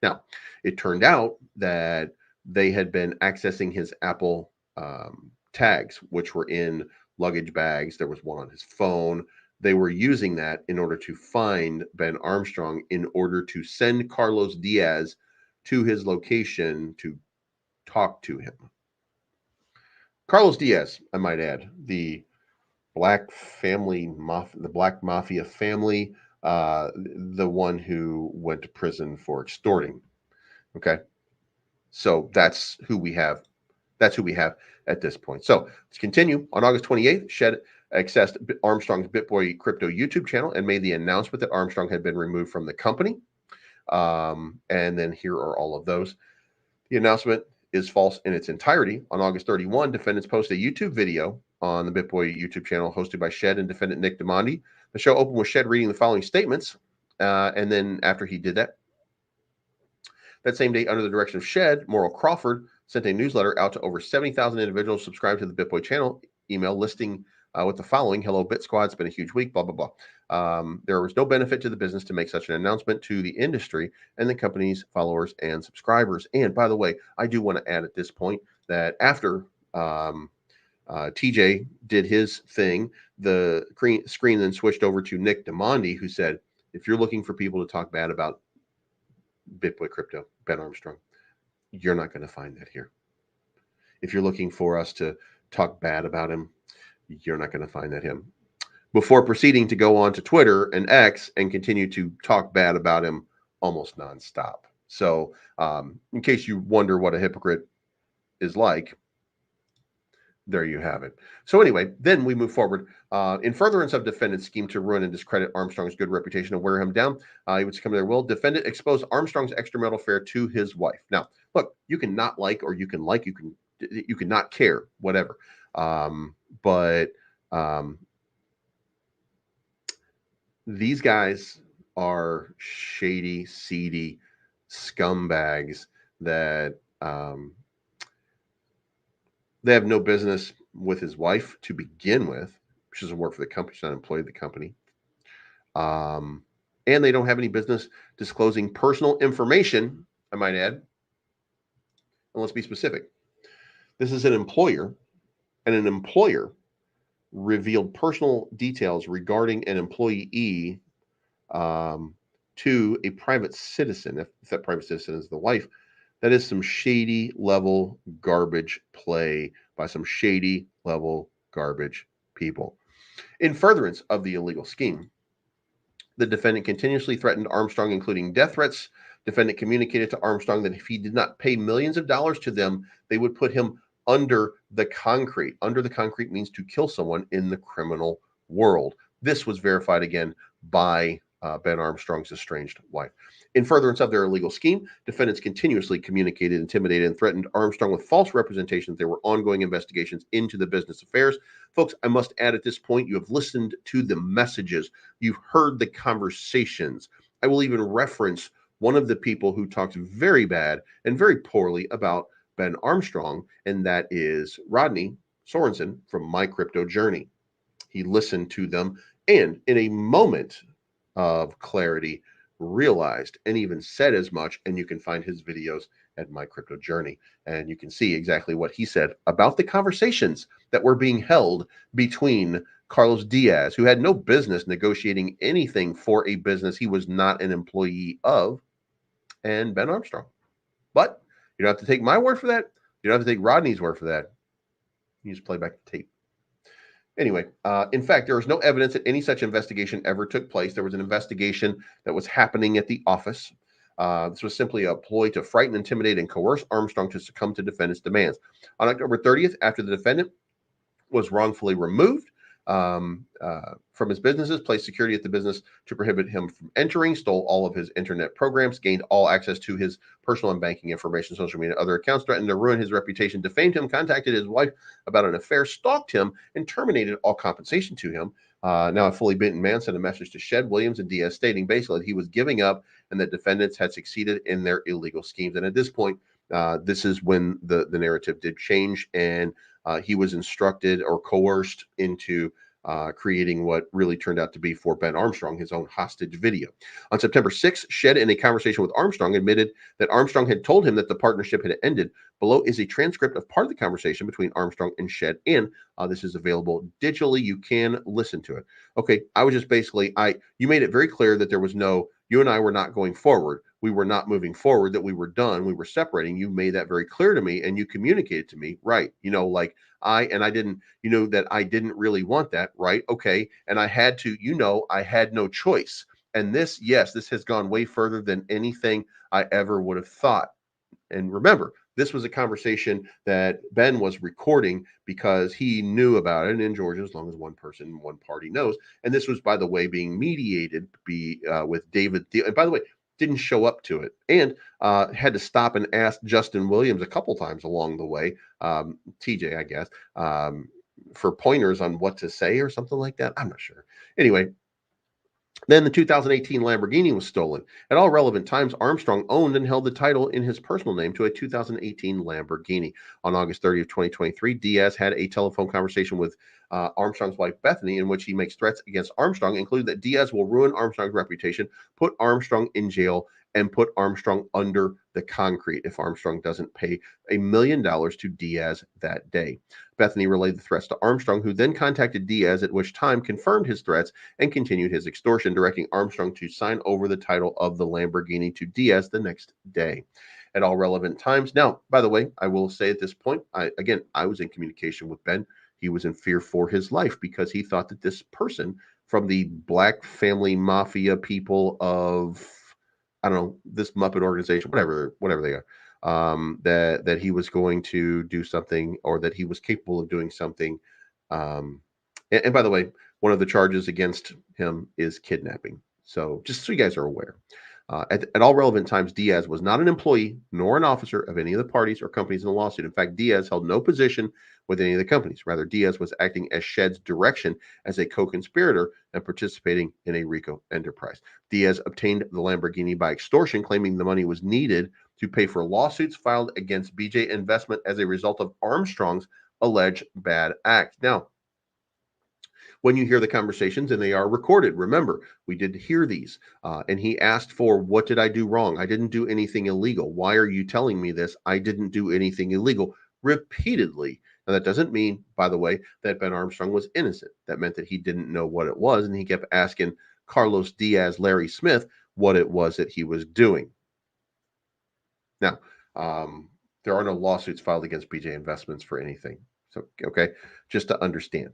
Now, it turned out that they had been accessing his Apple tags, which were in luggage bags. There was one on his phone. They were using that in order to find Ben Armstrong, in order to send Carlos Diaz to his location to talk to him. Carlos Diaz, I might add, the Black Mafia family, the one who went to prison for extorting. Okay, so that's who we have. That's who we have at this point. So let's continue. On August 28th, Shed accessed Armstrong's BitBoy crypto YouTube channel and made the announcement that Armstrong had been removed from the company. And then here are all of those. The announcement is false in its entirety. On August 31, defendants posted a YouTube video on the BitBoy YouTube channel hosted by Shed and defendant Nick DiMondi. The show opened with Shed reading the following statements. And then after he did that same day, under the direction of Shed, Morrill Crawford sent a newsletter out to over 70,000 individuals subscribed to the BitBoy channel email listing with the following: "Hello, Bit Squad. It's been a huge week, blah, blah, blah. There was no benefit to the business to make such an announcement to the industry and the company's followers and subscribers." And by the way, I do want to add at this point that after TJ did his thing, the screen then switched over to Nick DiMondi, who said, if you're looking for people to talk bad about BitBoy Crypto, Ben Armstrong, you're not going to find that here. If you're looking for us to talk bad about him, you're not going to find that him. Before proceeding to go on to Twitter and X and continue to talk bad about him almost nonstop. So in case you wonder what a hypocrite is like, there you have it. So anyway, then we move forward. In furtherance of defendant's scheme to ruin and discredit Armstrong's good reputation and wear him down, he would succumb to their will. Defendant exposed Armstrong's extramarital affair to his wife. Now, look, you can not like, or you can like, you can not care, whatever. But these guys are shady, seedy scumbags that they have no business with his wife to begin with. She doesn't work for the company. She's not employed the company. And they don't have any business disclosing personal information, I might add. And let's be specific. This is an employer, and an employer revealed personal details regarding an employee to a private citizen, if that private citizen is the wife. That is some shady level garbage play by some shady level garbage people. In furtherance of the illegal scheme, the defendant continuously threatened Armstrong, including death threats. Defendant communicated to Armstrong that if he did not pay millions of dollars to them, they would put him under the concrete. Under the concrete means to kill someone in the criminal world. This was verified again by Ben Armstrong's estranged wife. In furtherance of their illegal scheme, defendants continuously communicated, intimidated, and threatened Armstrong with false representations. There were ongoing investigations into the business affairs. Folks, I must add at this point, you have listened to the messages. You've heard the conversations. I will even reference one of the people who talks very bad and very poorly about Ben Armstrong, and that is Rodney Sorensen from My Crypto Journey. He listened to them and in a moment of clarity realized and even said as much, and you can find his videos at My Crypto Journey, and you can see exactly what he said about the conversations that were being held between Carlos Diaz, who had no business negotiating anything for a business he was not an employee of, and Ben Armstrong. But you don't have to take my word for that. You don't have to take Rodney's word for that. You just play back the tape. Anyway, in fact, there was no evidence that any such investigation ever took place. There was an investigation that was happening at the office. This was simply a ploy to frighten, intimidate, and coerce Armstrong to succumb to defendant's demands. On October 30th, after the defendant was wrongfully removed from his businesses, placed security at the business to prohibit him from entering, stole all of his internet programs, gained all access to his personal and banking information, social media, and other accounts, threatened to ruin his reputation, defamed him, contacted his wife about an affair, stalked him, and terminated all compensation to him. Now a fully beaten man sent a message to Shed, Williams, and Diaz stating basically that he was giving up and that defendants had succeeded in their illegal schemes. And at this point, this is when the narrative did change, and he was instructed or coerced into creating what really turned out to be, for Ben Armstrong, his own hostage video. On September 6th, Shed, in a conversation with Armstrong, admitted that Armstrong had told him that the partnership had ended. Below is a transcript of part of the conversation between Armstrong and Shed, and this is available digitally. You can listen to it. Okay, I was just basically, you made it very clear that there was no, you and I were not going forward. We were not moving forward, that we were done. We were separating. You made that very clear to me, and you communicated to me, right? Like I didn't, that I didn't really want that, right? Okay. And I had to, I had no choice. And this has gone way further than anything I ever would have thought. And remember, this was a conversation that Ben was recording because he knew about it in Georgia, as long as one person, one party knows. And this was, by the way, being mediated with David Thiel. And by the way, didn't show up to it, and had to stop and ask Justin Williams a couple times along the way, TJ, I guess, for pointers on what to say or something like that. I'm not sure. Anyway, then the 2018 Lamborghini was stolen. At all relevant times, Armstrong owned and held the title in his personal name to a 2018 Lamborghini. On August 30th, 2023, Diaz had a telephone conversation with Armstrong's wife, Bethany, in which he makes threats against Armstrong, including that Diaz will ruin Armstrong's reputation, put Armstrong in jail, and put Armstrong under the concrete if Armstrong doesn't pay $1 million to Diaz that day. Bethany relayed the threats to Armstrong, who then contacted Diaz, at which time confirmed his threats and continued his extortion, directing Armstrong to sign over the title of the Lamborghini to Diaz the next day. At all relevant times. Now, by the way, I will say at this point, I was in communication with Ben. He was in fear for his life because he thought that this person from the Black Family Mafia people of, I don't know, this Muppet organization, whatever they are, that he was going to do something, or that he was capable of doing something. And by the way, one of the charges against him is kidnapping. So just so you guys are aware. At all relevant times, Diaz was not an employee nor an officer of any of the parties or companies in the lawsuit. In fact, Diaz held no position with any of the companies. Rather, Diaz was acting as Shedd's direction as a co-conspirator and participating in a RICO enterprise. Diaz obtained the Lamborghini by extortion, claiming the money was needed to pay for lawsuits filed against BJ Investment as a result of Armstrong's alleged bad act. Now, when you hear the conversations, and they are recorded, remember, we did hear these, and he asked for, what did I do wrong? I didn't do anything illegal. Why are you telling me this? I didn't do anything illegal, repeatedly. Now, that doesn't mean, by the way, that Ben Armstrong was innocent. That meant that he didn't know what it was, and he kept asking Carlos Diaz, Larry Smith, what it was that he was doing. Now, there are no lawsuits filed against BJ Investments for anything. So, okay, just to understand.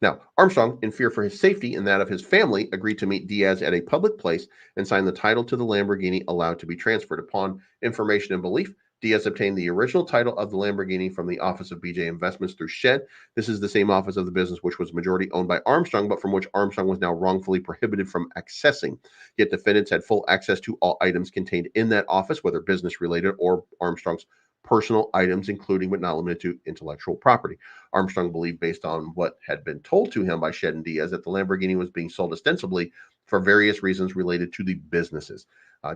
Now, Armstrong, in fear for his safety and that of his family, agreed to meet Diaz at a public place and sign the title to the Lamborghini allowed to be transferred. Upon information and belief, Diaz obtained the original title of the Lamborghini from the office of BJ Investments through Shedd. This is the same office of the business which was majority owned by Armstrong, but from which Armstrong was now wrongfully prohibited from accessing. Yet defendants had full access to all items contained in that office, whether business related or Armstrong's personal items, including but not limited to intellectual property. Armstrong believed, based on what had been told to him by Shedd and Diaz, that the Lamborghini was being sold ostensibly for various reasons related to the businesses.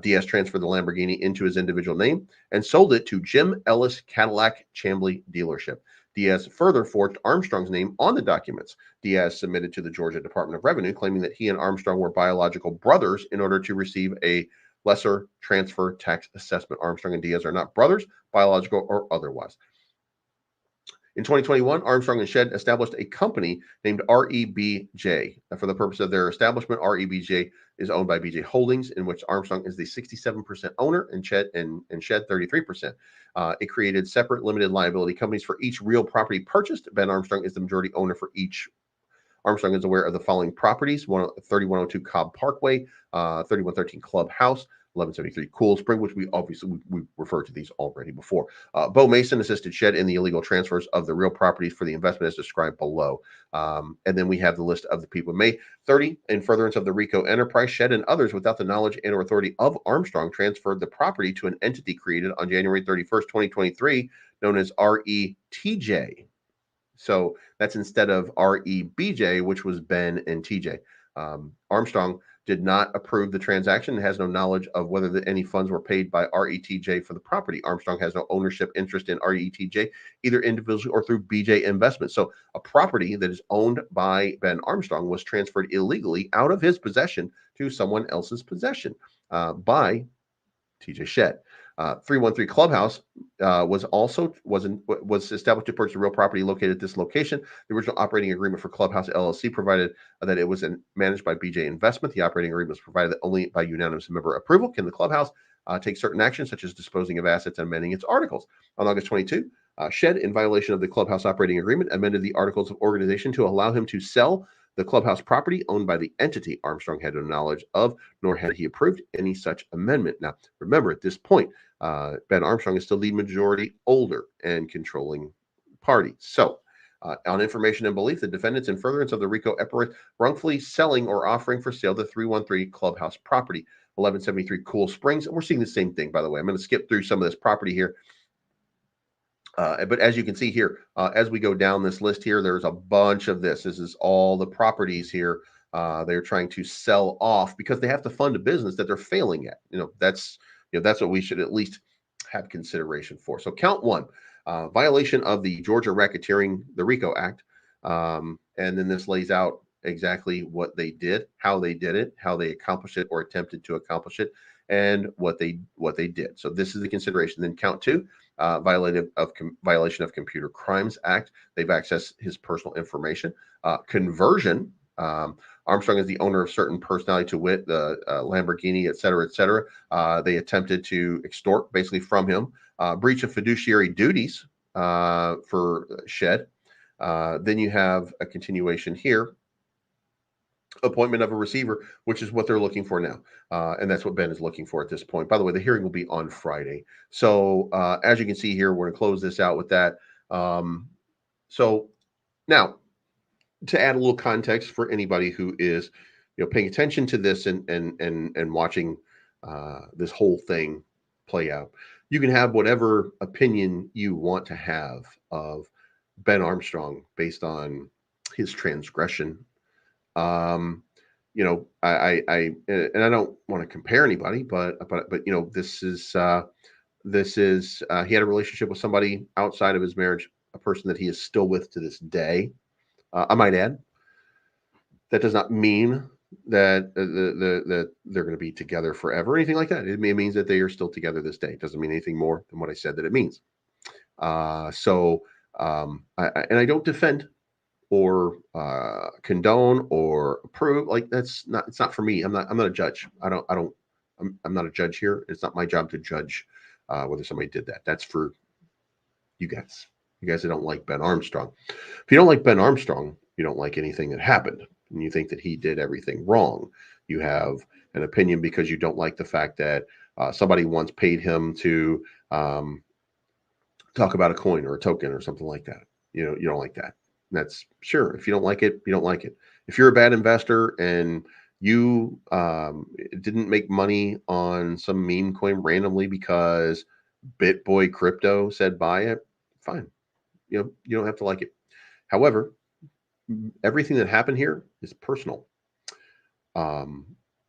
Diaz transferred the Lamborghini into his individual name and sold it to Jim Ellis Cadillac Chambly dealership. Diaz further forged Armstrong's name on the documents. Diaz submitted to the Georgia Department of Revenue, claiming that he and Armstrong were biological brothers in order to receive a lesser transfer tax assessment. Armstrong and Diaz are not brothers, biological or otherwise. In 2021, Armstrong and Shedd established a company named REBJ. For the purpose of their establishment, REBJ is owned by BJ Holdings, in which Armstrong is the 67% owner and Shedd 33%. It created separate limited liability companies for each real property purchased. Ben Armstrong is the majority owner for each. Armstrong is aware of the following properties: 3102 Cobb Parkway, 3113 Clubhouse, 1173 Cool Spring, which we referred to these already before. Bo Mason assisted Shedd in the illegal transfers of the real properties for the investment as described below. And then we have the list of the people. May 30, in furtherance of the RICO enterprise, Shedd and others without the knowledge and or authority of Armstrong transferred the property to an entity created on January 31st, 2023, known as RETJ. So that's instead of REBJ, which was Ben and TJ. Armstrong did not approve the transaction and has no knowledge of whether any funds were paid by RETJ for the property. Armstrong has no ownership interest in RETJ, either individually or through BJ Investments. So a property that is owned by Ben Armstrong was transferred illegally out of his possession to someone else's possession by TJ Shedd. 313 Clubhouse was established to purchase real property located at this location. The original operating agreement for Clubhouse LLC provided that it was managed by BJ Investment. The operating agreement was provided that only by unanimous member approval can the Clubhouse take certain actions, such as disposing of assets and amending its articles. On August 22, Shedd, in violation of the Clubhouse operating agreement, amended the articles of organization to allow him to sell the Clubhouse property owned by the entity Armstrong had no knowledge of, nor had he approved any such amendment. Now, remember, at this point, Ben Armstrong is still the majority holder and controlling party. So, on information and belief, the defendants, in furtherance of the RICO enterprise, wrongfully selling or offering for sale the 313 Clubhouse property. 1173 Cool Springs. And we're seeing the same thing, by the way. I'm going to skip through some of this property here. But as you can see here, as we go down this list here, there's a bunch of this. This is all the properties here they're trying to sell off because they have to fund a business that they're failing at. That's what we should at least have consideration for. So count one, violation of the Georgia Racketeering, the RICO Act, and then this lays out exactly what they did, how they did it, how they accomplished it or attempted to accomplish it, and what they did. So this is the consideration. Then count two, violation of Computer Crimes Act. They've accessed his personal information. Conversion. Armstrong is the owner of certain personality, to wit, the Lamborghini, et cetera, et cetera. They attempted to extort basically from him. Breach of fiduciary duties for Shed. Then you have a continuation here. Appointment of a receiver, which is what they're looking for now. And that's what Ben is looking for at this point. By the way, the hearing will be on Friday. So as you can see here, we're going to close this out with that. So now, to add a little context for anybody who is paying attention to this and watching this whole thing play out, you can have whatever opinion you want to have of Ben Armstrong based on his transgression. I don't want to compare anybody, but this is he had a relationship with somebody outside of his marriage, a person that he is still with to this day. I might add, that does not mean that that they're going to be together forever or anything like that. It means that they are still together this day. It doesn't mean anything more than what I said that it means. I don't defend or condone or approve. Like it's not for me. I'm not a judge. I'm not a judge here. It's not my job to judge whether somebody did that. That's for you guys. You guys that don't like Ben Armstrong. If you don't like Ben Armstrong, you don't like anything that happened, and you think that he did everything wrong. You have an opinion because you don't like the fact that somebody once paid him to talk about a coin or a token or something like that. You don't like that. That's sure. If you don't like it, you don't like it. If you're a bad investor and you didn't make money on some meme coin randomly because BitBoy Crypto said buy it, fine. You don't have to like it. However, everything that happened here is personal.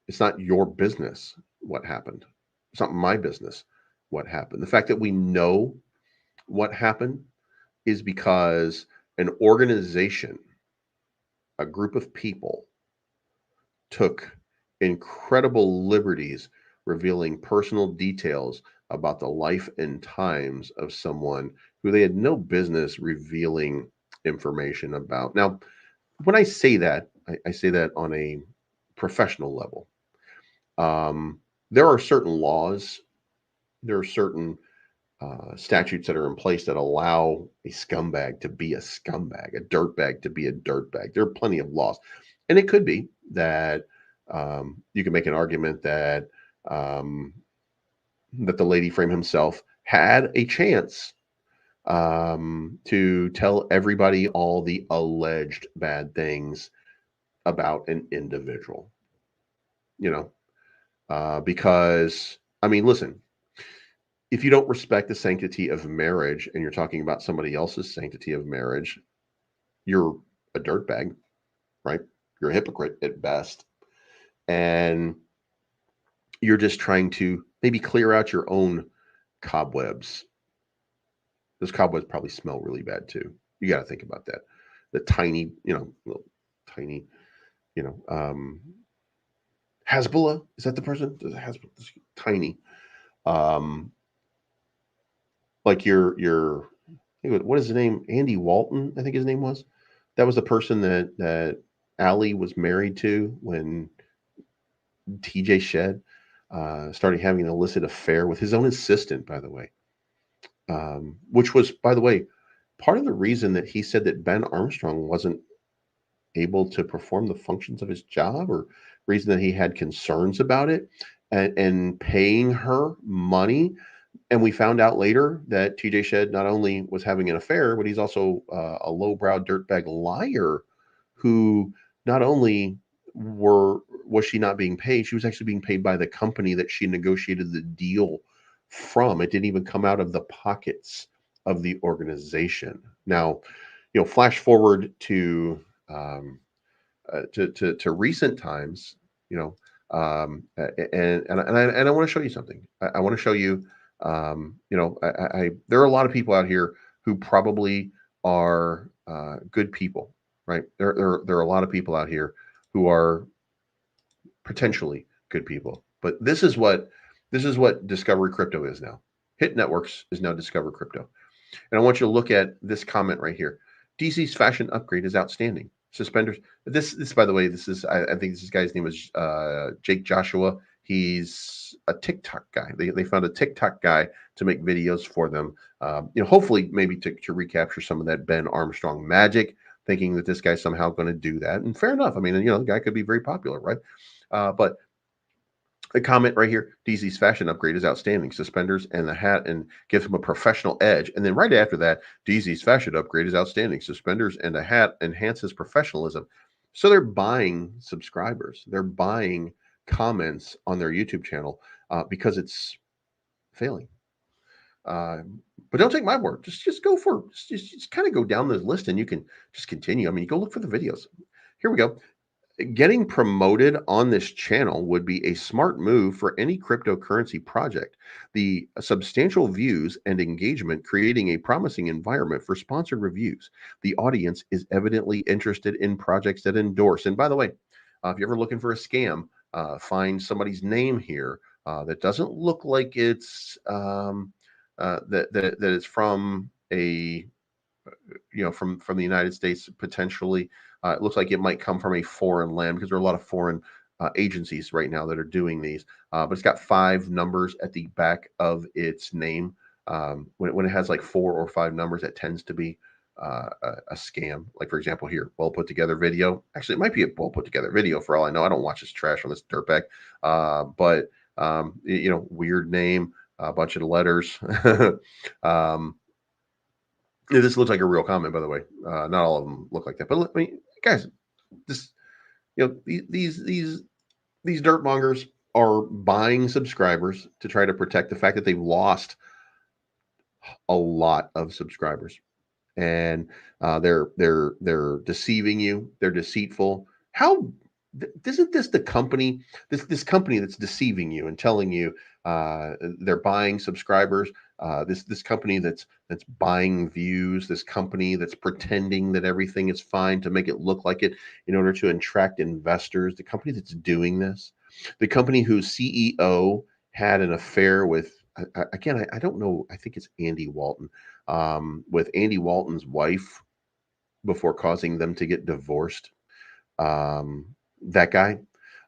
It's not your business what happened. It's not my business what happened. The fact that we know what happened is because an organization, a group of people, took incredible liberties revealing personal details about the life and times of someone who they had no business revealing information about. Now, when I say that, I say that on a professional level. There are certain laws, there are certain statutes that are in place that allow a scumbag to be a scumbag, a dirtbag to be a dirtbag. There are plenty of laws. And it could be that you can make an argument that that the lady frame himself had a chance to tell everybody all the alleged bad things about an individual. Because I mean, listen, if you don't respect the sanctity of marriage and you're talking about somebody else's sanctity of marriage, you're a dirtbag, right? You're a hypocrite at best. And you're just trying to maybe clear out your own cobwebs. Those cobwebs probably smell really bad too. You got to think about that. The tiny, little tiny, Hezbollah, is that the person? Hezbollah, tiny. Like your what is his name? Andy Walton, I think his name was. That was the person that Allie was married to when TJ Shed started having an illicit affair with his own assistant, by the way. Which was, by the way, part of the reason that he said that Ben Armstrong wasn't able to perform the functions of his job, or reason that he had concerns about it, and paying her money. And we found out later that TJ Shed not only was having an affair, but he's also a lowbrow dirtbag liar who not only was she not being paid? She was actually being paid by the company that she negotiated the deal from. It didn't even come out of the pockets of the organization. Now, flash forward to to recent times, you know, and I want to show you something. I want to show you, there are a lot of people out here who probably are good people, right? There are a lot of people out here who are potentially good people, but this is what Discovery Crypto is now. Hit Networks is now Discover Crypto. And I want you to look at this comment right here. DC's fashion upgrade is outstanding. Suspenders. This by the way, I think this guy's name is Jake Joshua. He's a TikTok guy. They found a TikTok guy to make videos for them. Hopefully maybe to recapture some of that Ben Armstrong magic, thinking that this guy's somehow going to do that. And fair enough. I mean, the guy could be very popular, right? But the comment right here, DZ's fashion upgrade is outstanding. Suspenders and the hat and gives him a professional edge. And then right after that, DZ's fashion upgrade is outstanding. Suspenders and a hat enhances professionalism. So they're buying subscribers. They're buying comments on their YouTube channel because it's failing. But don't take my word. Just go for just kind of go down the list and you can just continue. I mean, you go look for the videos. Here we go. Getting promoted on this channel would be a smart move for any cryptocurrency project. The substantial views and engagement creating a promising environment for sponsored reviews. The audience is evidently interested in projects that endorse. And by the way, if you're ever looking for a scam, find somebody's name here that doesn't look like it's that it's from a from the United States potentially. It looks like it might come from a foreign land because there are a lot of foreign agencies right now that are doing these. But it's got 5 numbers at the back of its name. When it has like 4 or 5 numbers, that tends to be a scam. Like for example, here, well put together video. Actually, it might be a well put together video for all I know. I don't watch this trash on this dirtbag. But weird name, a bunch of letters. This looks like a real comment, by the way. Not all of them look like that, but I mean, guys, this these dirt mongers are buying subscribers to try to protect the fact that they've lost a lot of subscribers, and they're deceiving you. They're deceitful. How isn't this the company? This company that's deceiving you and telling you they're buying subscribers. This company that's buying views. This company that's pretending that everything is fine to make it look like it in order to attract investors. The company that's doing this. The company whose CEO had an affair with. Again, I don't know. I think it's Andy Walton. With Andy Walton's wife before causing them to get divorced. That guy,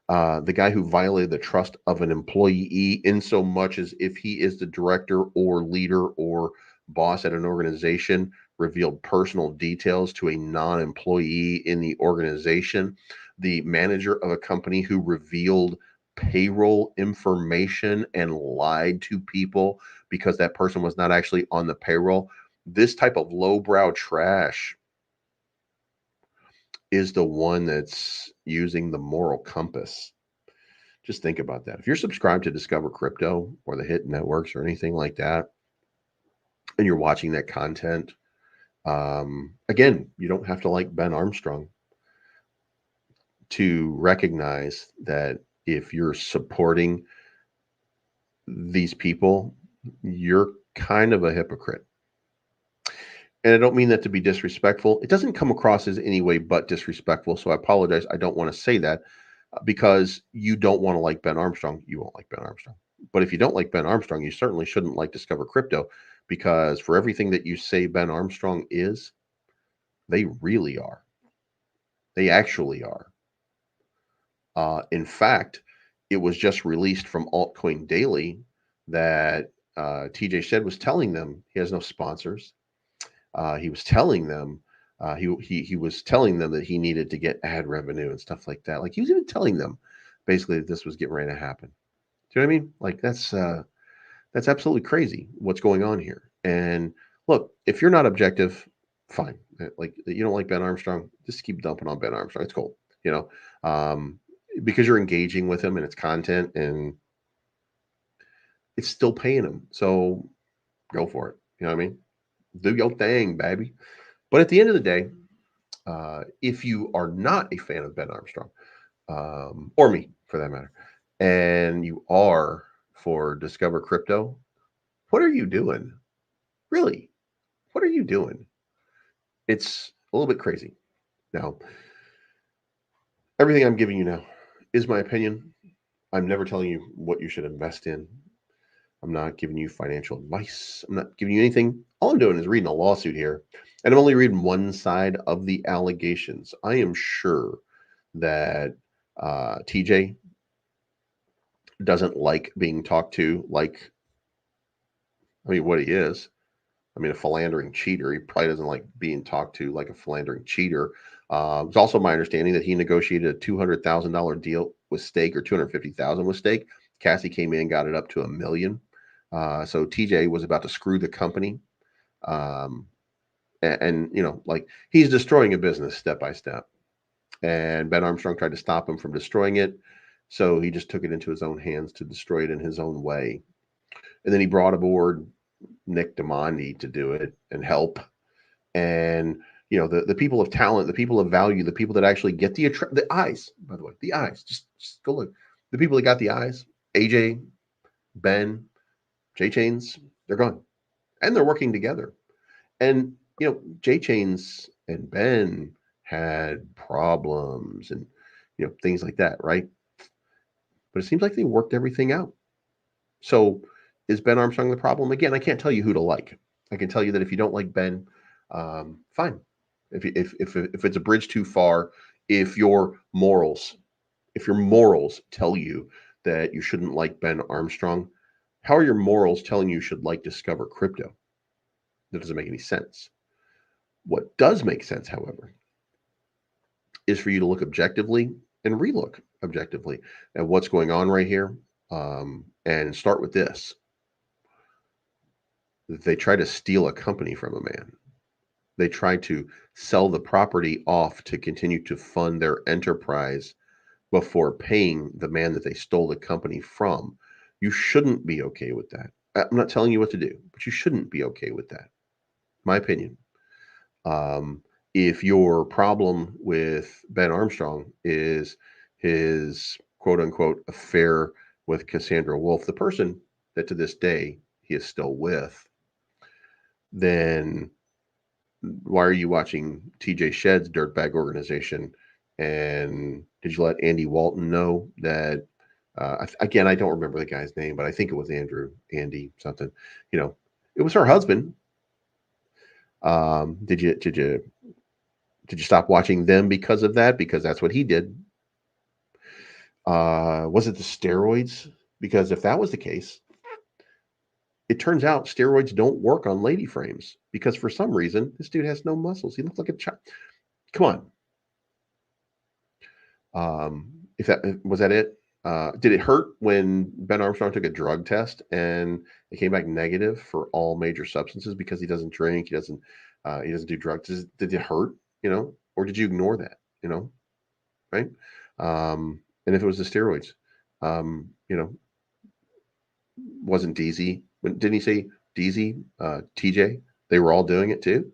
the guy who violated the trust of an employee in so much as if he is the director or leader or boss at an organization, revealed personal details to a non-employee in the organization. The manager of a company who revealed payroll information and lied to people because that person was not actually on the payroll. This type of lowbrow trash is the one that's using the moral compass. Just think about that. If you're subscribed to Discover Crypto or the Hit Networks or anything like that, and you're watching that content, again, you don't have to like Ben Armstrong to recognize that if you're supporting these people, you're kind of a hypocrite. And I don't mean that to be disrespectful. It doesn't come across as any way but disrespectful. So I apologize. I don't want to say that because you don't want to like Ben Armstrong. You won't like Ben Armstrong. But if you don't like Ben Armstrong, you certainly shouldn't like Discover Crypto because for everything that you say Ben Armstrong is, they really are. They actually are. In fact, it was just released from Altcoin Daily that TJ Shed was telling them he has no sponsors. He was telling them he was telling them that he needed to get ad revenue and stuff like that. Like he was even telling them basically that this was getting ready to happen. Do you know what I mean? Like that's absolutely crazy what's going on here. And look, if you're not objective, fine. Like you don't like Ben Armstrong, just keep dumping on Ben Armstrong. It's cool. You know, because you're engaging with him and it's content and it's still paying him. So go for it. You know what I mean? Do your thing, baby. But at the end of the day, if you are not a fan of Ben Armstrong, or me for that matter, and you are for Discover Crypto, what are you doing? Really? What are you doing? It's a little bit crazy. Now, everything I'm giving you now is my opinion. I'm never telling you what you should invest in. I'm not giving you financial advice. I'm not giving you anything. All I'm doing is reading a lawsuit here, and I'm only reading one side of the allegations. I am sure that TJ doesn't like being talked to like, I mean, what he is. I mean, a philandering cheater. He probably doesn't like being talked to like a philandering cheater. It's also my understanding that he negotiated a $200,000 deal with stake, or 250,000 with stake. Cassie came in, got it up to $1 million. So TJ was about to screw the company. Um, and, you know, like, he's destroying a business step by step. And Ben Armstrong tried to stop him from destroying it. So he just took it into his own hands to destroy it in his own way. And then he brought aboard Nick Diamandi to do it and help. And, you know, the people of talent, the people of value, the people that actually get the eyes, by the way, the eyes, just go look. The people that got the eyes, AJ, Ben, J Chains, they're gone. And they're working together. And, you know, J Chains and Ben had problems and, you know, things like that, right? But it seems like they worked everything out. So is Ben Armstrong the problem? Again, I can't tell you who to like. I can tell you that if you don't like Ben, fine. If it's a bridge too far, if your morals, if your morals tell you that you shouldn't like Ben Armstrong, how are your morals telling you should like Discover Crypto? That doesn't make any sense. What does make sense, however, is for you to look objectively and relook objectively at what's going on right here, and start with this. They try to steal a company from a man. They try to sell the property off to continue to fund their enterprise before paying the man that they stole the company from. You shouldn't be okay with that. I'm not telling you what to do, but you shouldn't be okay with that. My opinion. Um, if your problem with Ben Armstrong is his quote unquote affair with Cassandra Wolf, the person that to this day he is still with, then why are you watching TJ Shedd's dirtbag organization? And did you let Andy Walton know that? Again, I don't remember the guy's name, but I think it was Andy something. You know, it was her husband. Did you stop watching them because of that? Because that's what he did. Was it the steroids? Because if that was the case, it turns out steroids don't work on lady frames, because for some reason this dude has no muscles. He looks like a child. Come on. If that was that it? Did it hurt when Ben Armstrong took a drug test and it came back negative for all major substances because he doesn't drink, he doesn't do drugs? Did it hurt? You know, or did you ignore that? You know, right? And if it was the steroids, you know, wasn't DZ? Didn't he say DZ, TJ? They were all doing it too.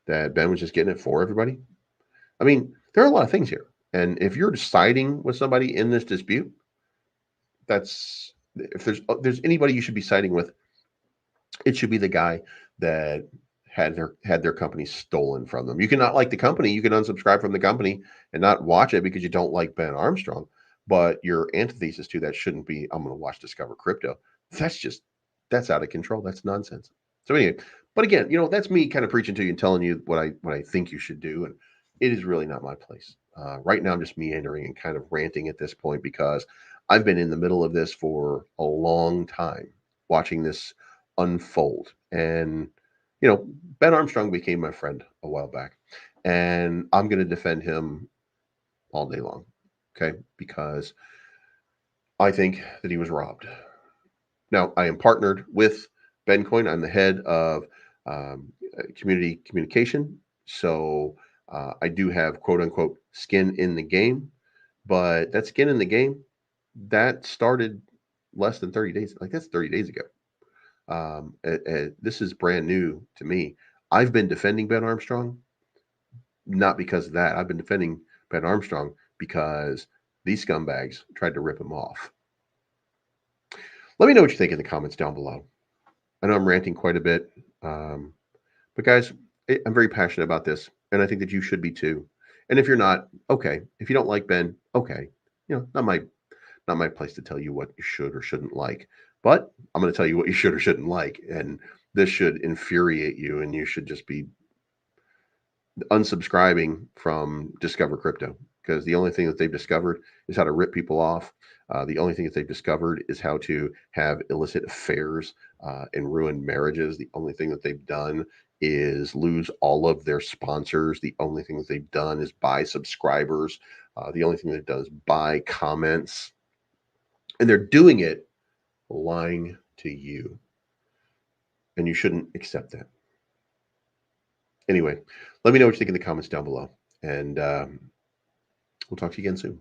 That Ben was just getting it for everybody. I mean, there are a lot of things here, and if you're siding with somebody in this dispute, that's if there's anybody you should be siding with, it should be the guy that had their company stolen from them. You cannot like the company, you can unsubscribe from the company and not watch it because you don't like Ben Armstrong. But your antithesis to that shouldn't be, I'm going to watch Discover Crypto. That's out of control. That's nonsense. So anyway, but again, you know, that's me kind of preaching to you and telling you what I think you should do, and it is really not my place. Right now, I'm just meandering and kind of ranting at this point because I've been in the middle of this for a long time, watching this unfold. And, you know, Ben Armstrong became my friend a while back, and I'm going to defend him all day long. Okay. Because I think that he was robbed. Now, I am partnered with BenCoin. I'm the head of community communication. So I do have quote unquote skin in the game. But that skin in the game, that started less than 30 days. Like that's 30 days ago. This is brand new to me. I've been defending Ben Armstrong, not because of that. I've been defending Ben Armstrong because these scumbags tried to rip him off. Let me know what you think in the comments down below. I know I'm ranting quite a bit, but guys, I'm very passionate about this, and I think that you should be too. And if you're not, okay. If you don't like Ben, okay. Not my place to tell you what you should or shouldn't like. But I'm going to tell you what you should or shouldn't like, and this should infuriate you, and you should just be unsubscribing from Discover Crypto because the only thing that they've discovered is how to rip people off. The only thing that they've discovered is how to have illicit affairs and ruin marriages. The only thing that they've done is lose all of their sponsors. The only thing that they've done is buy subscribers. The only thing they've done is buy comments. And they're doing it lying to you. And you shouldn't accept that. Anyway, let me know what you think in the comments down below. And we'll talk to you again soon.